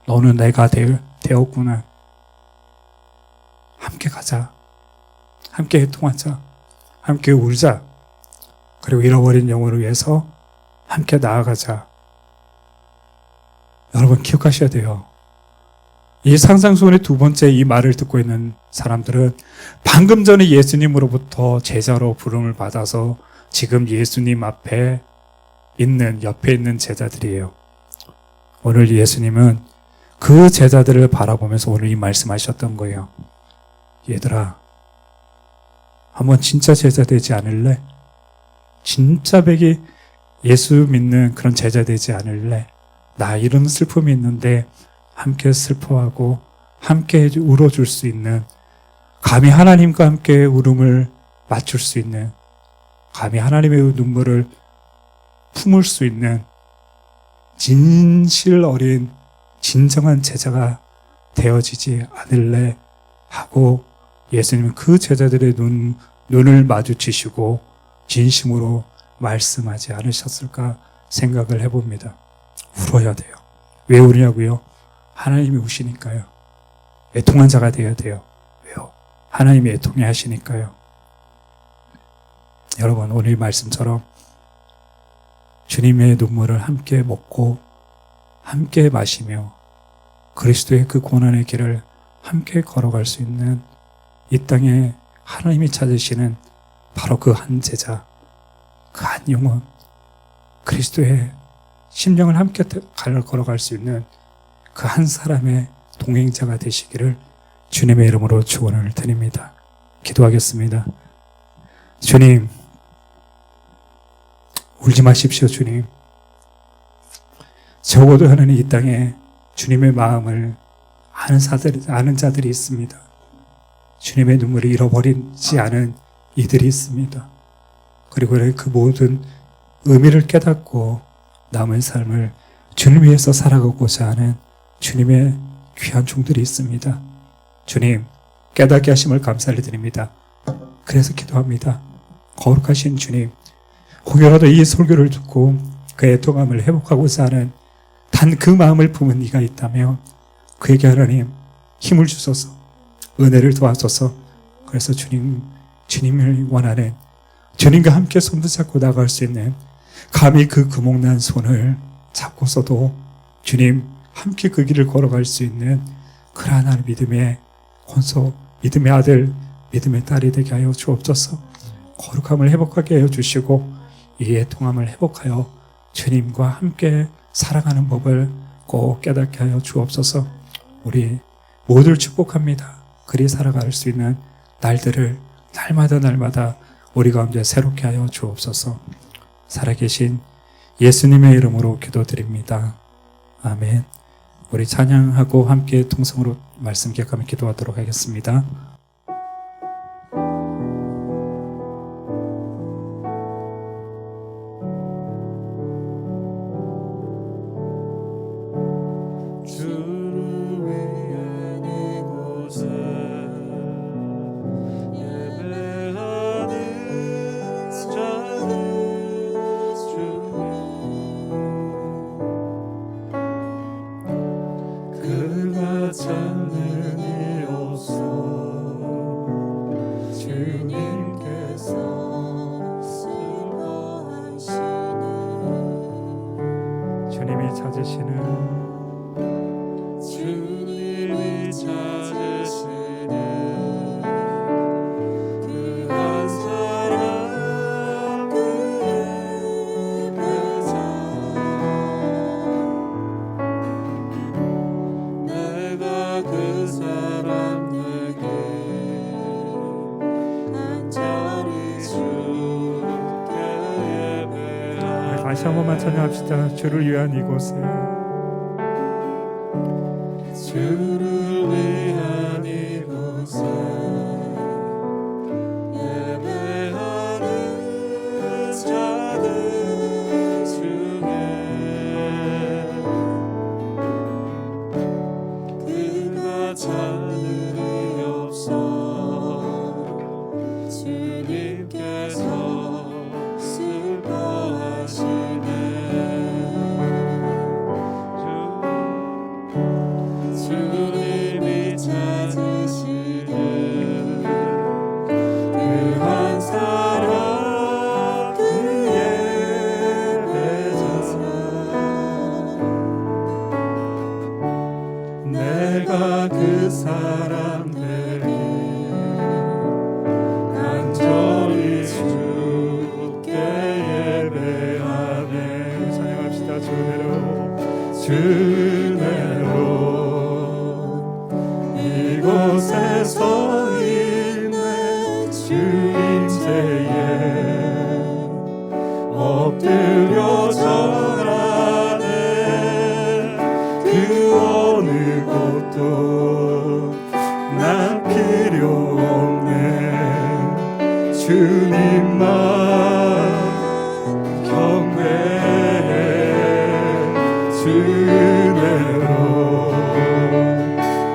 너는 내가 되었구나. 함께 가자. 함께 애통하자. 함께 울자. 그리고 잃어버린 영혼을 위해서 함께 나아가자. 여러분 기억하셔야 돼요. 이 상상수훈의 두 번째 이 말을 듣고 있는 사람들은 방금 전에 예수님으로부터 제자로 부름을 받아서 지금 예수님 앞에 있는 옆에 있는 제자들이에요. 오늘 예수님은 그 제자들을 바라보면서 오늘 이 말씀하셨던 거예요. 얘들아, 한번 진짜 제자 되지 않을래? 진짜 백이 예수 믿는 그런 제자 되지 않을래? 나 이런 슬픔이 있는데 함께 슬퍼하고 함께 울어줄 수 있는, 감히 하나님과 함께 울음을 맞출 수 있는, 감히 하나님의 눈물을 품을 수 있는 진실 어린 진정한 제자가 되어지지 않을래 하고 예수님은 그 제자들의 눈을 마주치시고 진심으로 말씀하지 않으셨을까 생각을 해봅니다. 울어야 돼요. 왜 우냐고요? 하나님이 우시니까요. 애통한 자가 되어야 돼요. 왜요? 하나님이 애통해 하시니까요. 여러분, 오늘 말씀처럼 주님의 눈물을 함께 먹고 함께 마시며 그리스도의 그 고난의 길을 함께 걸어갈 수 있는 이 땅에 하나님이 찾으시는 바로 그 한 제자, 그 한 영혼, 그리스도의 심령을 함께 걸어갈 수 있는 그 한 사람의 동행자가 되시기를 주님의 이름으로 축원을 드립니다. 기도하겠습니다. 주님, 울지 마십시오. 주님, 적어도 하나님 이 땅에 주님의 마음을 아는 자들이 있습니다. 주님의 눈물을 잃어버리지 않은 이들이 있습니다. 그리고 그 모든 의미를 깨닫고 남은 삶을 주님 위해서 살아가고자 하는 주님의 귀한 종들이 있습니다. 주님, 깨닫게 하심을 감사를 드립니다. 그래서 기도합니다. 거룩하신 주님, 혹여라도 이 설교를 듣고 그 애통함을 회복하고자 하는 단 그 마음을 품은 이가 있다면 그에게 하나님 힘을 주소서, 은혜를 도와줘서, 그래서 주님을 원하는, 주님과 함께 손도 잡고 나갈 수 있는, 감히 그 구멍난 손을 잡고서도 주님 함께 그 길을 걸어갈 수 있는 그러한 하나님 믿음의 권소, 믿음의 아들, 믿음의 딸이 되게 하여 주옵소서. 거룩함을 회복하게 하여 주시고 이 애통함을 회복하여 주님과 함께 살아가는 법을 꼭 깨닫게 하여 주옵소서. 우리 모두를 축복합니다. 그리 살아갈 수 있는 날들을 날마다 우리 가운데 새롭게 하여 주옵소서. 살아계신 예수님의 이름으로 기도드립니다. 아멘. 우리 찬양하고 함께 통성으로 말씀 기억하며 기도하도록 하겠습니다. 주를 위한 이곳에 예배하는 자는 주님, 그가 찾는 이 없어 주님께서 슬퍼하시는 주님이 찾으시는 주님이 찾으시는 그 한 사람 그의 배자, 내가 그 사람에게 간절히 주께 예배하네. 다시 한 번만 찬양합시다. 주를 위한 이곳에, 주를 위한 이곳에 예배하는 자들 중에 그가 찾는 이 없어 주님께서 슬퍼하시네. 주님이 찾으시는 그 한 사람 그의 배자, 내가 그 사람에게 간절히 주께 예배하네. 찬양합시다. 주대로 주대로 이곳에 서 있네. 주 임재에 엎드려 절하네. 그 어느 곳도 난 필요 없네. 주님만 경배해. 주대로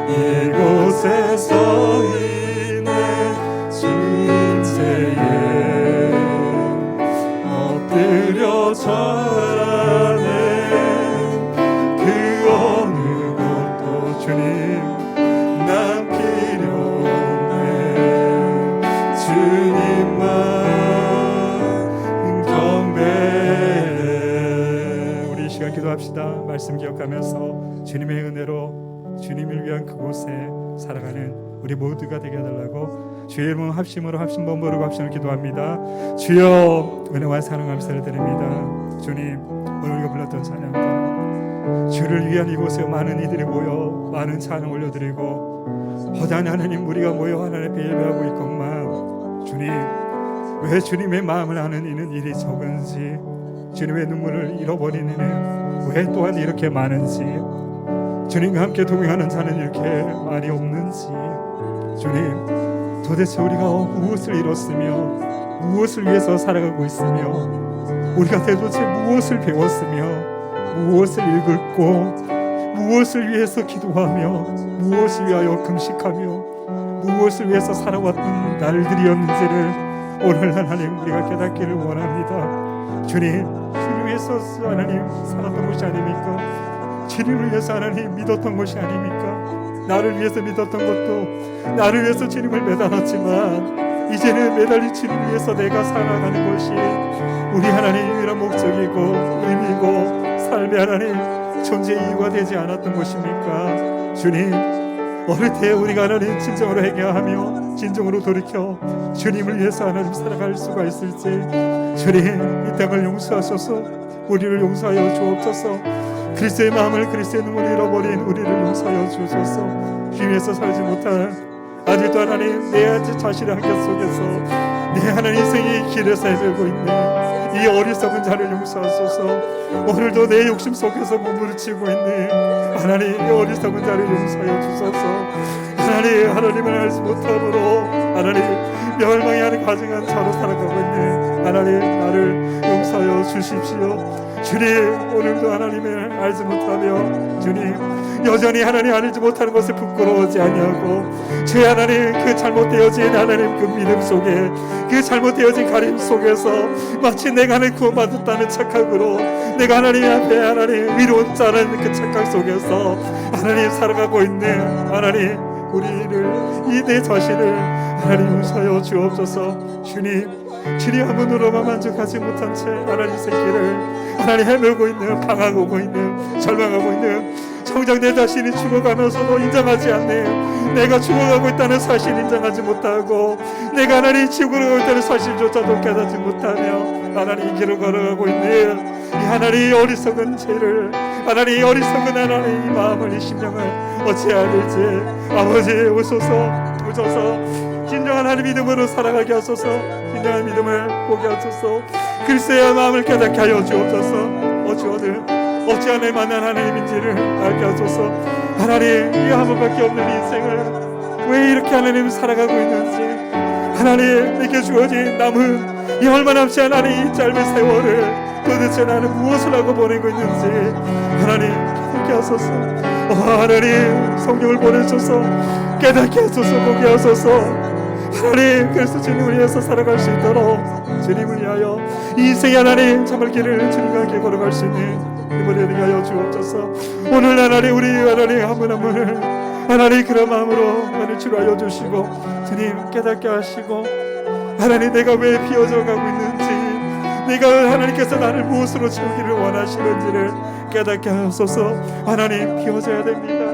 이곳에 서 있네. 주 임재에 엎드려 절하네. 그 어느 곳도 기억합시다. 말씀 기억하면서 주님의 은혜로 주님을 위한 그곳에 살아가는 우리 모두가 되게 해달라고 주의 이름 합심으로 합심번 부르고 합심을 기도합니다. 주여 은혜와 사랑 감사를 드립니다. 주님 오늘 우리가 불렀던 찬양도 주를 위한 이곳에 많은 이들이 모여 많은 찬양 올려드리고 허다한 하나님 우리가 모여 하나님 앞에 예배하고 있건만 주님 왜 주님의 마음을 아는 이는 일이 적은지 주님의 눈물을 잃어버리는 이는 왜 또한 이렇게 많은지 주님과 함께 동행하는 자는 이렇게 말이 없는지 주님 도대체 우리가 무엇을 잃었으며 무엇을 위해서 살아가고 있으며 우리가 대도대체 무엇을 배웠으며 무엇을 읽고 무엇을 위해서 기도하며 무엇을 위하여 금식하며 무엇을 위해서 살아왔던 날들이었는지를 오늘 하나님 우리가 깨닫기를 원합니다. 주님 위해서 하나님 살았던 것이 아닙니까? 주님을 위해서 하나님 믿었던 것이 아닙니까? 나를 위해서 믿었던 것도 나를 위해서 주님을 매달았지만 이제는 매달린 주님을 위해서 내가 살아가는 것이 우리 하나님이란 목적이고 의미고 삶의 하나님 존재의 이유가 되지 않았던 것입니까? 주님 어느 때 우리가 하나님 진정으로 회개하며 진정으로 돌이켜 주님을 위해서 하나님 살아갈 수가 있을지 주님 이 땅을 용서하소서 우리를 용서하여 주옵소서 그리스도의 마음을 그리스도의 눈물을 잃어버린 우리를 용서하여 주소서 주님 위해서 살지 못한 아직도 하나님 내 자신의 한계 속에서 내 하나님 인생의 길에서 헤매고 있는 이 어리석은 자를 용서하소서 오늘도 내 욕심 속에서 몸부림치고 있는 하나님 이 어리석은 자를 용서하여 주소서 하나님을 알지 못함으로 하나님 멸망이 하는 가증한 자로 살아가고 있는 하나님 나를 용서하여 주십시오 주님 오늘도 하나님을 알지 못하며 주님 여전히 하나님 알지 못하는 것에 부끄러워하지 아니하고 제 하나님 그 잘못되어진 하나님 그 믿음 속에 그 잘못되어진 가림 속에서 마치 내가 하나님 구원받았다는 착각으로 내가 하나님 앞에 하나님 위로운 자라는 그 착각 속에서 하나님 살아가고 있는 하나님 우리를 이 내 자신을 하나님 용서하여 주옵소서 주님 한 분으로만 만족하지 못한 채 하나님 새끼를 하나님 헤매고 있는 방황하고 있는 절망하고 있는 정작 내 자신이 죽어가면서도 인정하지 않네 내가 죽어가고 있다는 사실을 인정하지 못하고 내가 하나님 지옥으로 가고 있다는 사실조차도 깨닫지 못하며 하나님 이 길을 걸어가고 있는 이 하나님 어리석은 죄를 하나님 어리석은 하나님 이 마음을 이 심령을 어찌해야 될지 아버지 오소서 도우소서 진정한 하나님 믿음으로 살아가게 하소서 진정한 믿음을 보게 하소서 그리스도의 마음을 깨닫게 하여 주옵소서 어찌 하나님 만난 하나님인지를 알게 하소서 하나님 이 한 번밖에 없는 인생을 왜 이렇게 하나님 살아가고 있는지 하나님 내게 주어진 남은 이 얼마 남지 않은 하나님 이 짧은 세월을 도대체 나는 무엇을 하고 보내고 있는지 하나님 깨닫게 하소서 하나님 성령을 보내소서 깨닫게 하소서 보게 하소서 하나님 그래서 주님을 위해서 살아갈 수 있도록 주님을 위하여 이 인생의 하나님 참을 길을 주님과 함께 걸어갈 수 있는 힘을 되게 하여 주옵소서 오늘 하나님 우리 하나님 한 분 한 분을 하나님 그런 마음으로 하나님 치료하여 주시고 주님 깨닫게 하시고 하나님 내가 왜 비워져 가고 있는지 내가 하나님께서 나를 무엇으로 채우기를 원하시는지를 깨닫게 하소서 하나님 비워져야 됩니다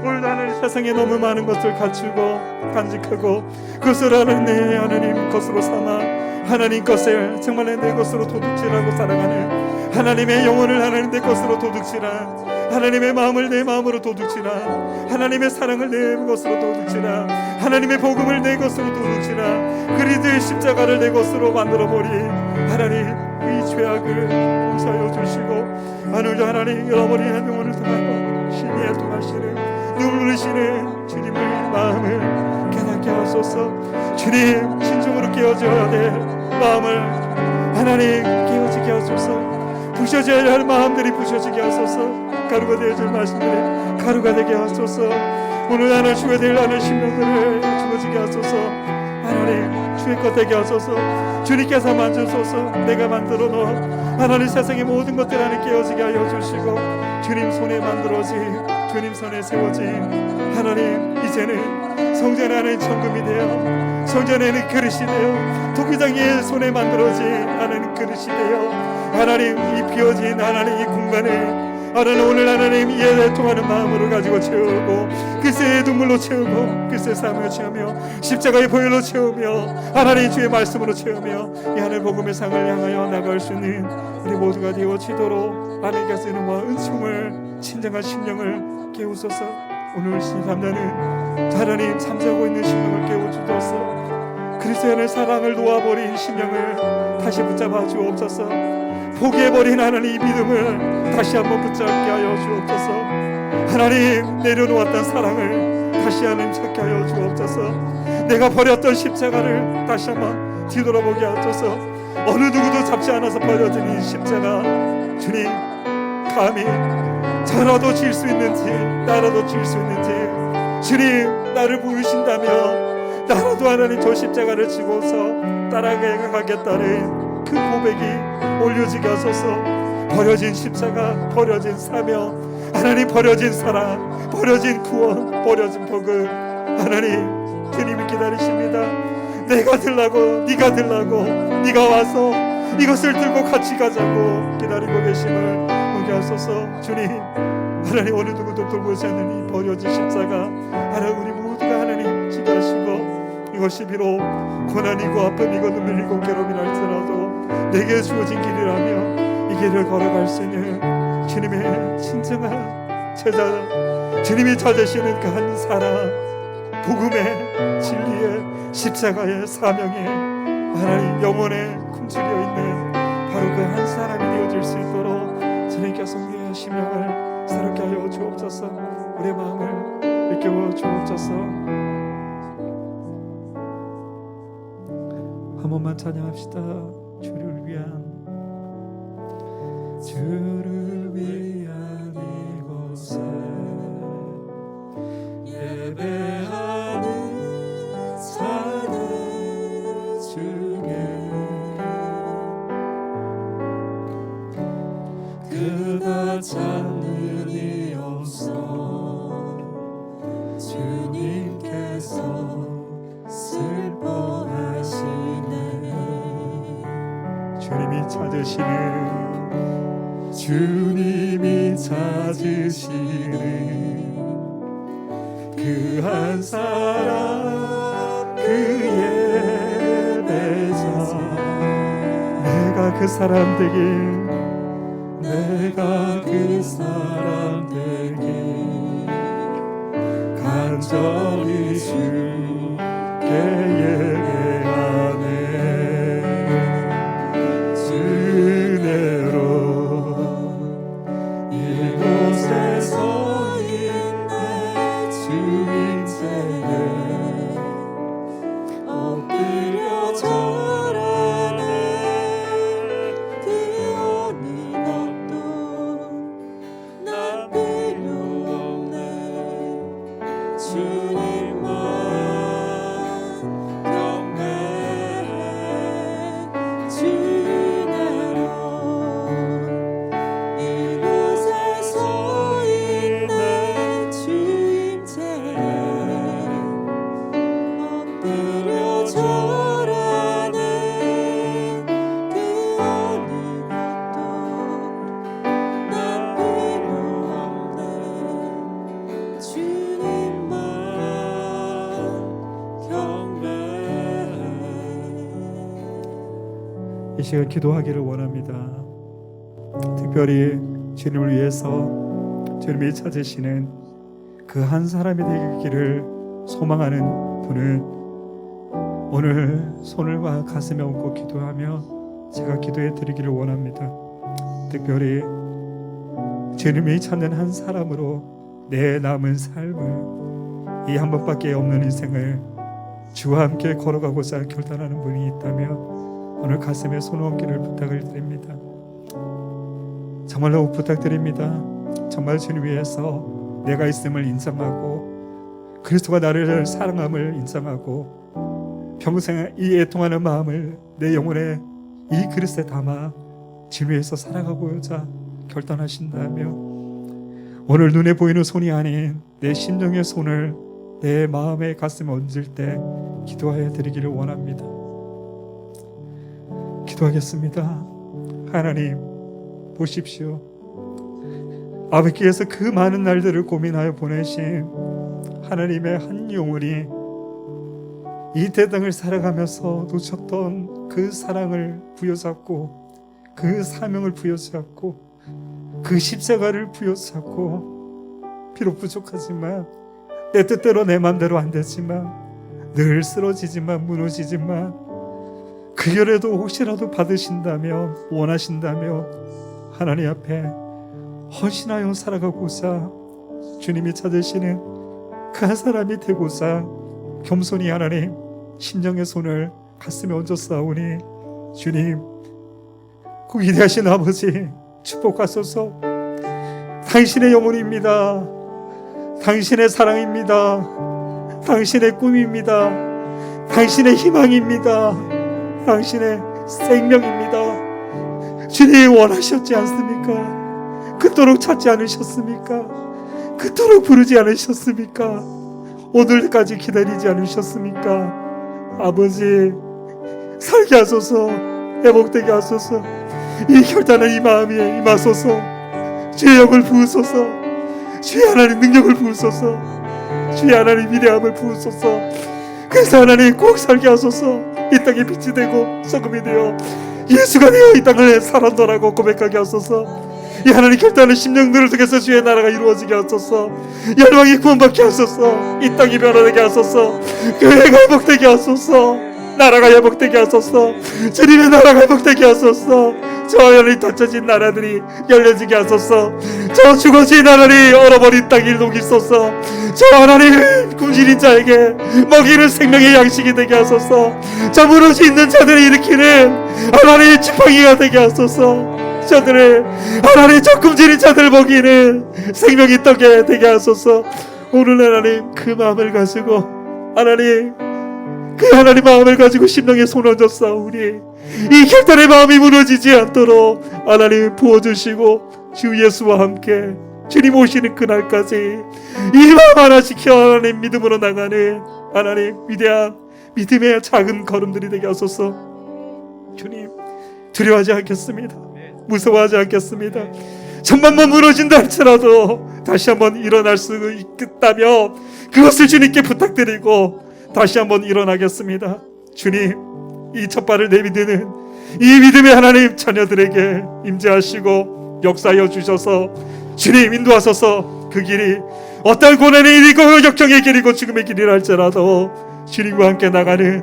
오늘 나는 세상에 너무 많은 것을 갖추고 간직하고 그것을 하나님 것으로 삼아 하나님 것을 정말 내 것으로 도둑질하고 살아가는 하나님의 영혼을 하나님 내 것으로 도둑질한 하나님의 마음을 내 마음으로 도둑질한 하나님의 사랑을 내 것으로 도둑질한 하나님의 복음을 내 것으로 도둑질한 그리스도의 십자가를 내 것으로 만들어버린 하나님 이 죄악을 용서하여 주시고 오늘도 하나님 잃어버린 영혼을 통하여 신의 통하시는 눈물 흘리시는 주님의 마음을 깨닫게 하소서 주님 진정으로 깨어져야 될 마음을 하나님 깨어지게 하소서 부셔져야 할 마음들이 부셔지게 하소서 가루가 되어질 말씀들이 가루가 되게 하소서 오늘 하나 주가 될 하는 심령들을 주어지게 하소서 하나님 주의 것 되게 하소서 주님께서 만져소서 내가 만들어 놓은 하나님 세상의 모든 것들 안에 깨어지게 하여 주시고 주님 손에 만들어진 주님 손에 세워진 하나님 이제는 성전 안에 천금이 되어 성전에는 그릇이 되어 토기장의 손에 만들어진 하나님 그릇이 되어 하나님 이 비어진 하나님 이 공간에 하나님 오늘 하나님 이에 통하는 마음으로 가지고 채우고 그새의 눈물로 채우고 그새의 삶을 채우며 십자가의 보혈로 채우며 하나님 주의 말씀으로 채우며 이 하늘 복음의 상을 향하여 나갈 수 있는 우리 모두가 되어지도록 하나님께서 은혜와 은총을 진정한 심령을 깨우소서. 오늘 13년은 하나님 잠자고 있는 심령을 깨워주소서. 그리스도의 하늘 사랑을 놓아버린 심령을 다시 붙잡아 주옵소서. 포기해버린 하나님 이 믿음을 다시 한번 붙잡게 하여 주옵소서. 하나님 내려놓았던 사랑을 다시 하나님 찾게 하여 주옵소서. 내가 버렸던 십자가를 다시 한번 뒤돌아보게 하소서. 어느 누구도 잡지 않아서 버려진 이 십자가 주님 감히 저라도 질 수 있는지 나라도 질 수 있는지 주님 나를 부르신다며 나라도 하나님 저 십자가를 지고서 따라가겠다는 그 고백이 올려지게 하소서. 버려진 십자가, 버려진 사명, 하나님 버려진 사랑, 버려진 구원, 버려진 복음 하나님 주님이 기다리십니다. 내가 들라고 네가 들라고 네가 와서 이것을 들고 같이 가자고 기다리고 계심을 보게 하소서. 주님 하나님 어느 누구도 돌보지 않는 이 버려진 십자가 하나님 우리 모두가 하나님 지게 하시고 이것이 비록 고난이고 아픔이고 눈물이고 괴로움이 날지라도 내게 주어진 길이라며 이 길을 걸어갈 수 있는 주님의 진정한 제자 주님이 찾으시는 그 한 사람 복음의 진리의 십자가의 사명에 하나님 영혼에 굶주려 있는 바로 그 한 사람이 되어질 수 있도록 주님께서 우리의 심령을 새롭게 하여 주옵소서. 우리의 마음을 일깨워 주옵소서. 한 번만 찬양합시다. 주를 위한 이곳에 예배하는 사는 주께 그가 찾는 이 없어 주님께서 슬퍼하시네. 주님이 찾으시는 그 한 사람 그 예배자 내가 그 사람 되길 내가 그 사람 되길 간절히 주께 예배하네. 은혜로 이곳에 서 있네. 주인제에 엎드려 절하네. 그 어느 것도 난 필요 없네. 주님만 경배해. 주내로 이곳에 서 있네. 주임제에 엎드려 절하네. 그 어느 것도 난 필요 없네. 주님만 경배해. 이 시간 기도하기를 원합니다. 특별히 주님을 위해서 주님이 찾으시는 그 한 사람이 되기를 소망하는 분은 오늘 손을 가슴에 얹고 기도하며 제가 기도해 드리기를 원합니다. 특별히 주님이 찾는 한 사람으로 내 남은 삶을 이 한 번밖에 없는 인생을 주와 함께 걸어가고자 결단하는 분이 있다면 오늘 가슴에 손 얹기를 부탁을 드립니다. 정말로 부탁드립니다. 정말 주님 위해서 내가 있음을 인정하고 그리스도가 나를 사랑함을 인정하고 평생 이 애통하는 마음을 내 영혼에 이 그릇에 담아 주님 위해서 살아가고자 결단하신다면 오늘 눈에 보이는 손이 아닌 내 심령의 손을 내 마음의 가슴에 얹을 때 기도하여 드리기를 원합니다. 기도하겠습니다. 하나님 보십시오. 아버지께서 그 많은 날들을 고민하여 보내신 하나님의 한 영혼이 이 세상을 살아가면서 놓쳤던 그 사랑을 부여잡고 그 사명을 부여잡고 그 십자가를 부여잡고 비록 부족하지만 내 뜻대로 내 맘대로 안 되지만 늘 쓰러지지만 무너지지만 그 결에도 혹시라도 받으신다면 원하신다면 하나님 앞에 헌신하여 살아가고자 주님이 찾으시는 그 한 사람이 되고자 겸손히 하나님 심령의 손을 가슴에 얹어 싸우니 주님 그 위대하신 아버지 축복하소서. 당신의 영혼입니다. 당신의 사랑입니다. 당신의 꿈입니다. 당신의 희망입니다. 당신의 생명입니다. 주님 원하셨지 않습니까? 그토록 찾지 않으셨습니까? 그토록 부르지 않으셨습니까? 오늘까지 기다리지 않으셨습니까? 아버지 살게 하소서. 회복되게 하소서. 이 결단은 이 마음에 임하소서. 주의 영을 부으소서. 주의 하나님 능력을 부으소서. 주의 하나님 위대함을 부으소서. 그래서 하나님 꼭 살게 하소서. 이 땅에 빛이 되고 소금이 되어 예수가 되어 이 땅을 살았노라고 고백하게 하소서. 이 하나님 결단은 심령들을 통해서 주의 나라가 이루어지게 하소서. 열방이 구원받게 하소서. 이 땅이 변화되게 하소서. 교회가 회복되게 하소서. 나라가 회복되게 하소서. 주님의 나라가 회복되게 하소서. 저 하나님 닫혀진 나라들이 열려지게 하소서. 저 죽어진 하나님 얼어버린 땅이 녹이소서. 저 하나님 굶주린 자에게 먹이는 생명의 양식이 되게 하소서. 저 무너져 있는 자들을 일으키는 하나님의 지팡이가 되게 하소서. 저들을 하나님 저 굶주린 자들 먹이는 생명이 떡에 되게 하소서. 오늘 하나님 그 마음을 가지고 하나님 그 하나님 마음을 가지고 심령에 손 얹어 싸우니 이 결단의 마음이 무너지지 않도록 하나님 부어주시고 주 예수와 함께 주님 오시는 그날까지 이 마음 하나 지켜 하나님 믿음으로 나가는 하나님 위대한 믿음의 작은 걸음들이 되게 하소서. 주님 두려워하지 않겠습니다. 무서워하지 않겠습니다. 천만번 무너진다 할지라도 다시 한번 일어날 수 있다면 그것을 주님께 부탁드리고 다시 한번 일어나겠습니다. 주님 이 첫발을 내딛는 이 믿음의 하나님 자녀들에게 임재하시고 역사하여 주셔서 주님 인도하소서. 그 길이 어떤 고난의 일이고 역경의 길이고 죽음의 길이라 할지라도 주님과 함께 나가는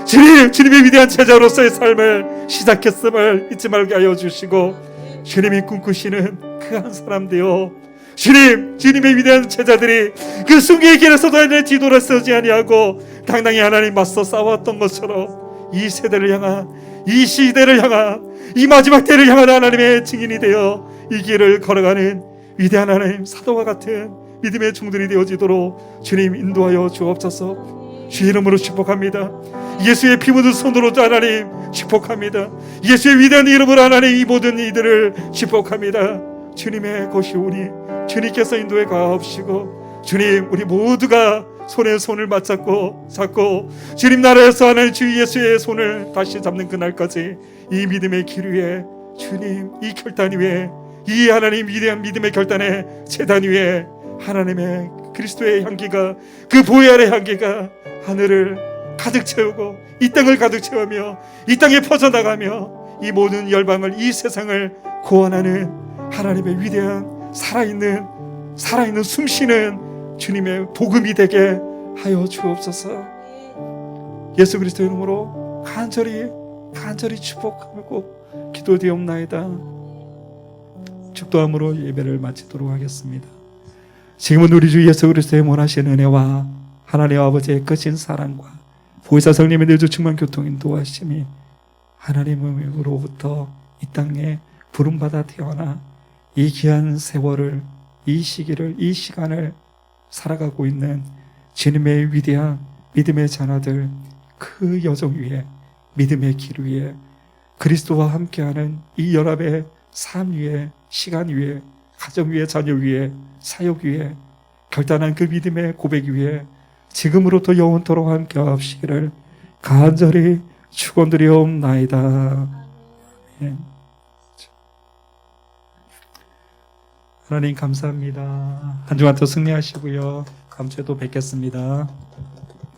주님의 위대한 제자로서의 삶을 시작했음을 잊지 말게 하여 주시고 주님이 꿈꾸시는 그 한 사람 되어 주님의 위대한 제자들이 그 승리의 길에서도 뒤돌아 서지 아니하고 당당히 하나님 맞서 싸웠던 것처럼 이 세대를 향한 이 시대를 향한 이 마지막 때를 향한 하나님의 증인이 되어 이 길을 걸어가는 위대한 하나님 사도와 같은 믿음의 종들이 되어지도록 주님 인도하여 주옵소서. 주의 이름으로 축복합니다. 예수의 피 묻은 손으로 하나님 축복합니다. 예수의 위대한 이름으로 하나님 이 모든 이들을 축복합니다. 주님의 것이 오니 주님께서 인도에 가옵시고 주님 우리 모두가 손에 손을 맞잡고 잡고 주님 나라에서 하나님 주 예수의 손을 다시 잡는 그날까지 이 믿음의 길 위에 주님 이 결단 위에 이 하나님 위대한 믿음의 결단의 제단 위에 하나님의 그리스도의 향기가 그 보혈 아래 향기가 하늘을 가득 채우고 이 땅을 가득 채우며 이 땅에 퍼져나가며 이 모든 열방을 이 세상을 구원하는 하나님의 위대한 살아있는 숨쉬는 주님의 복음이 되게 하여 주옵소서. 예수 그리스도 이름으로 간절히 축복하고 기도되옵나이다. 축도함으로 예배를 마치도록 하겠습니다. 지금은 우리 주 예수 그리스도의 원하시는 은혜와 하나님 아버지의 크신 사랑과 보혜사 성령의 내주 충만 교통 인도하심이 하나님으로부터 이 땅에 부름받아 태어나 이 귀한 세월을 이 시기를 이 시간을 살아가고 있는 주님의 위대한 믿음의 자녀들 그 여정 위에 믿음의 길 위에 그리스도와 함께하는 이 연합의 삶 위에 시간 위에 가정 위에 자녀 위에 사역 위에 결단한 그 믿음의 고백 위에 지금으로부터 영원토록 함께 하시기를 간절히 축원드리옵나이다. 하나님 감사합니다. 한 주간 또 승리하시고요. 다음 주에 또 뵙겠습니다.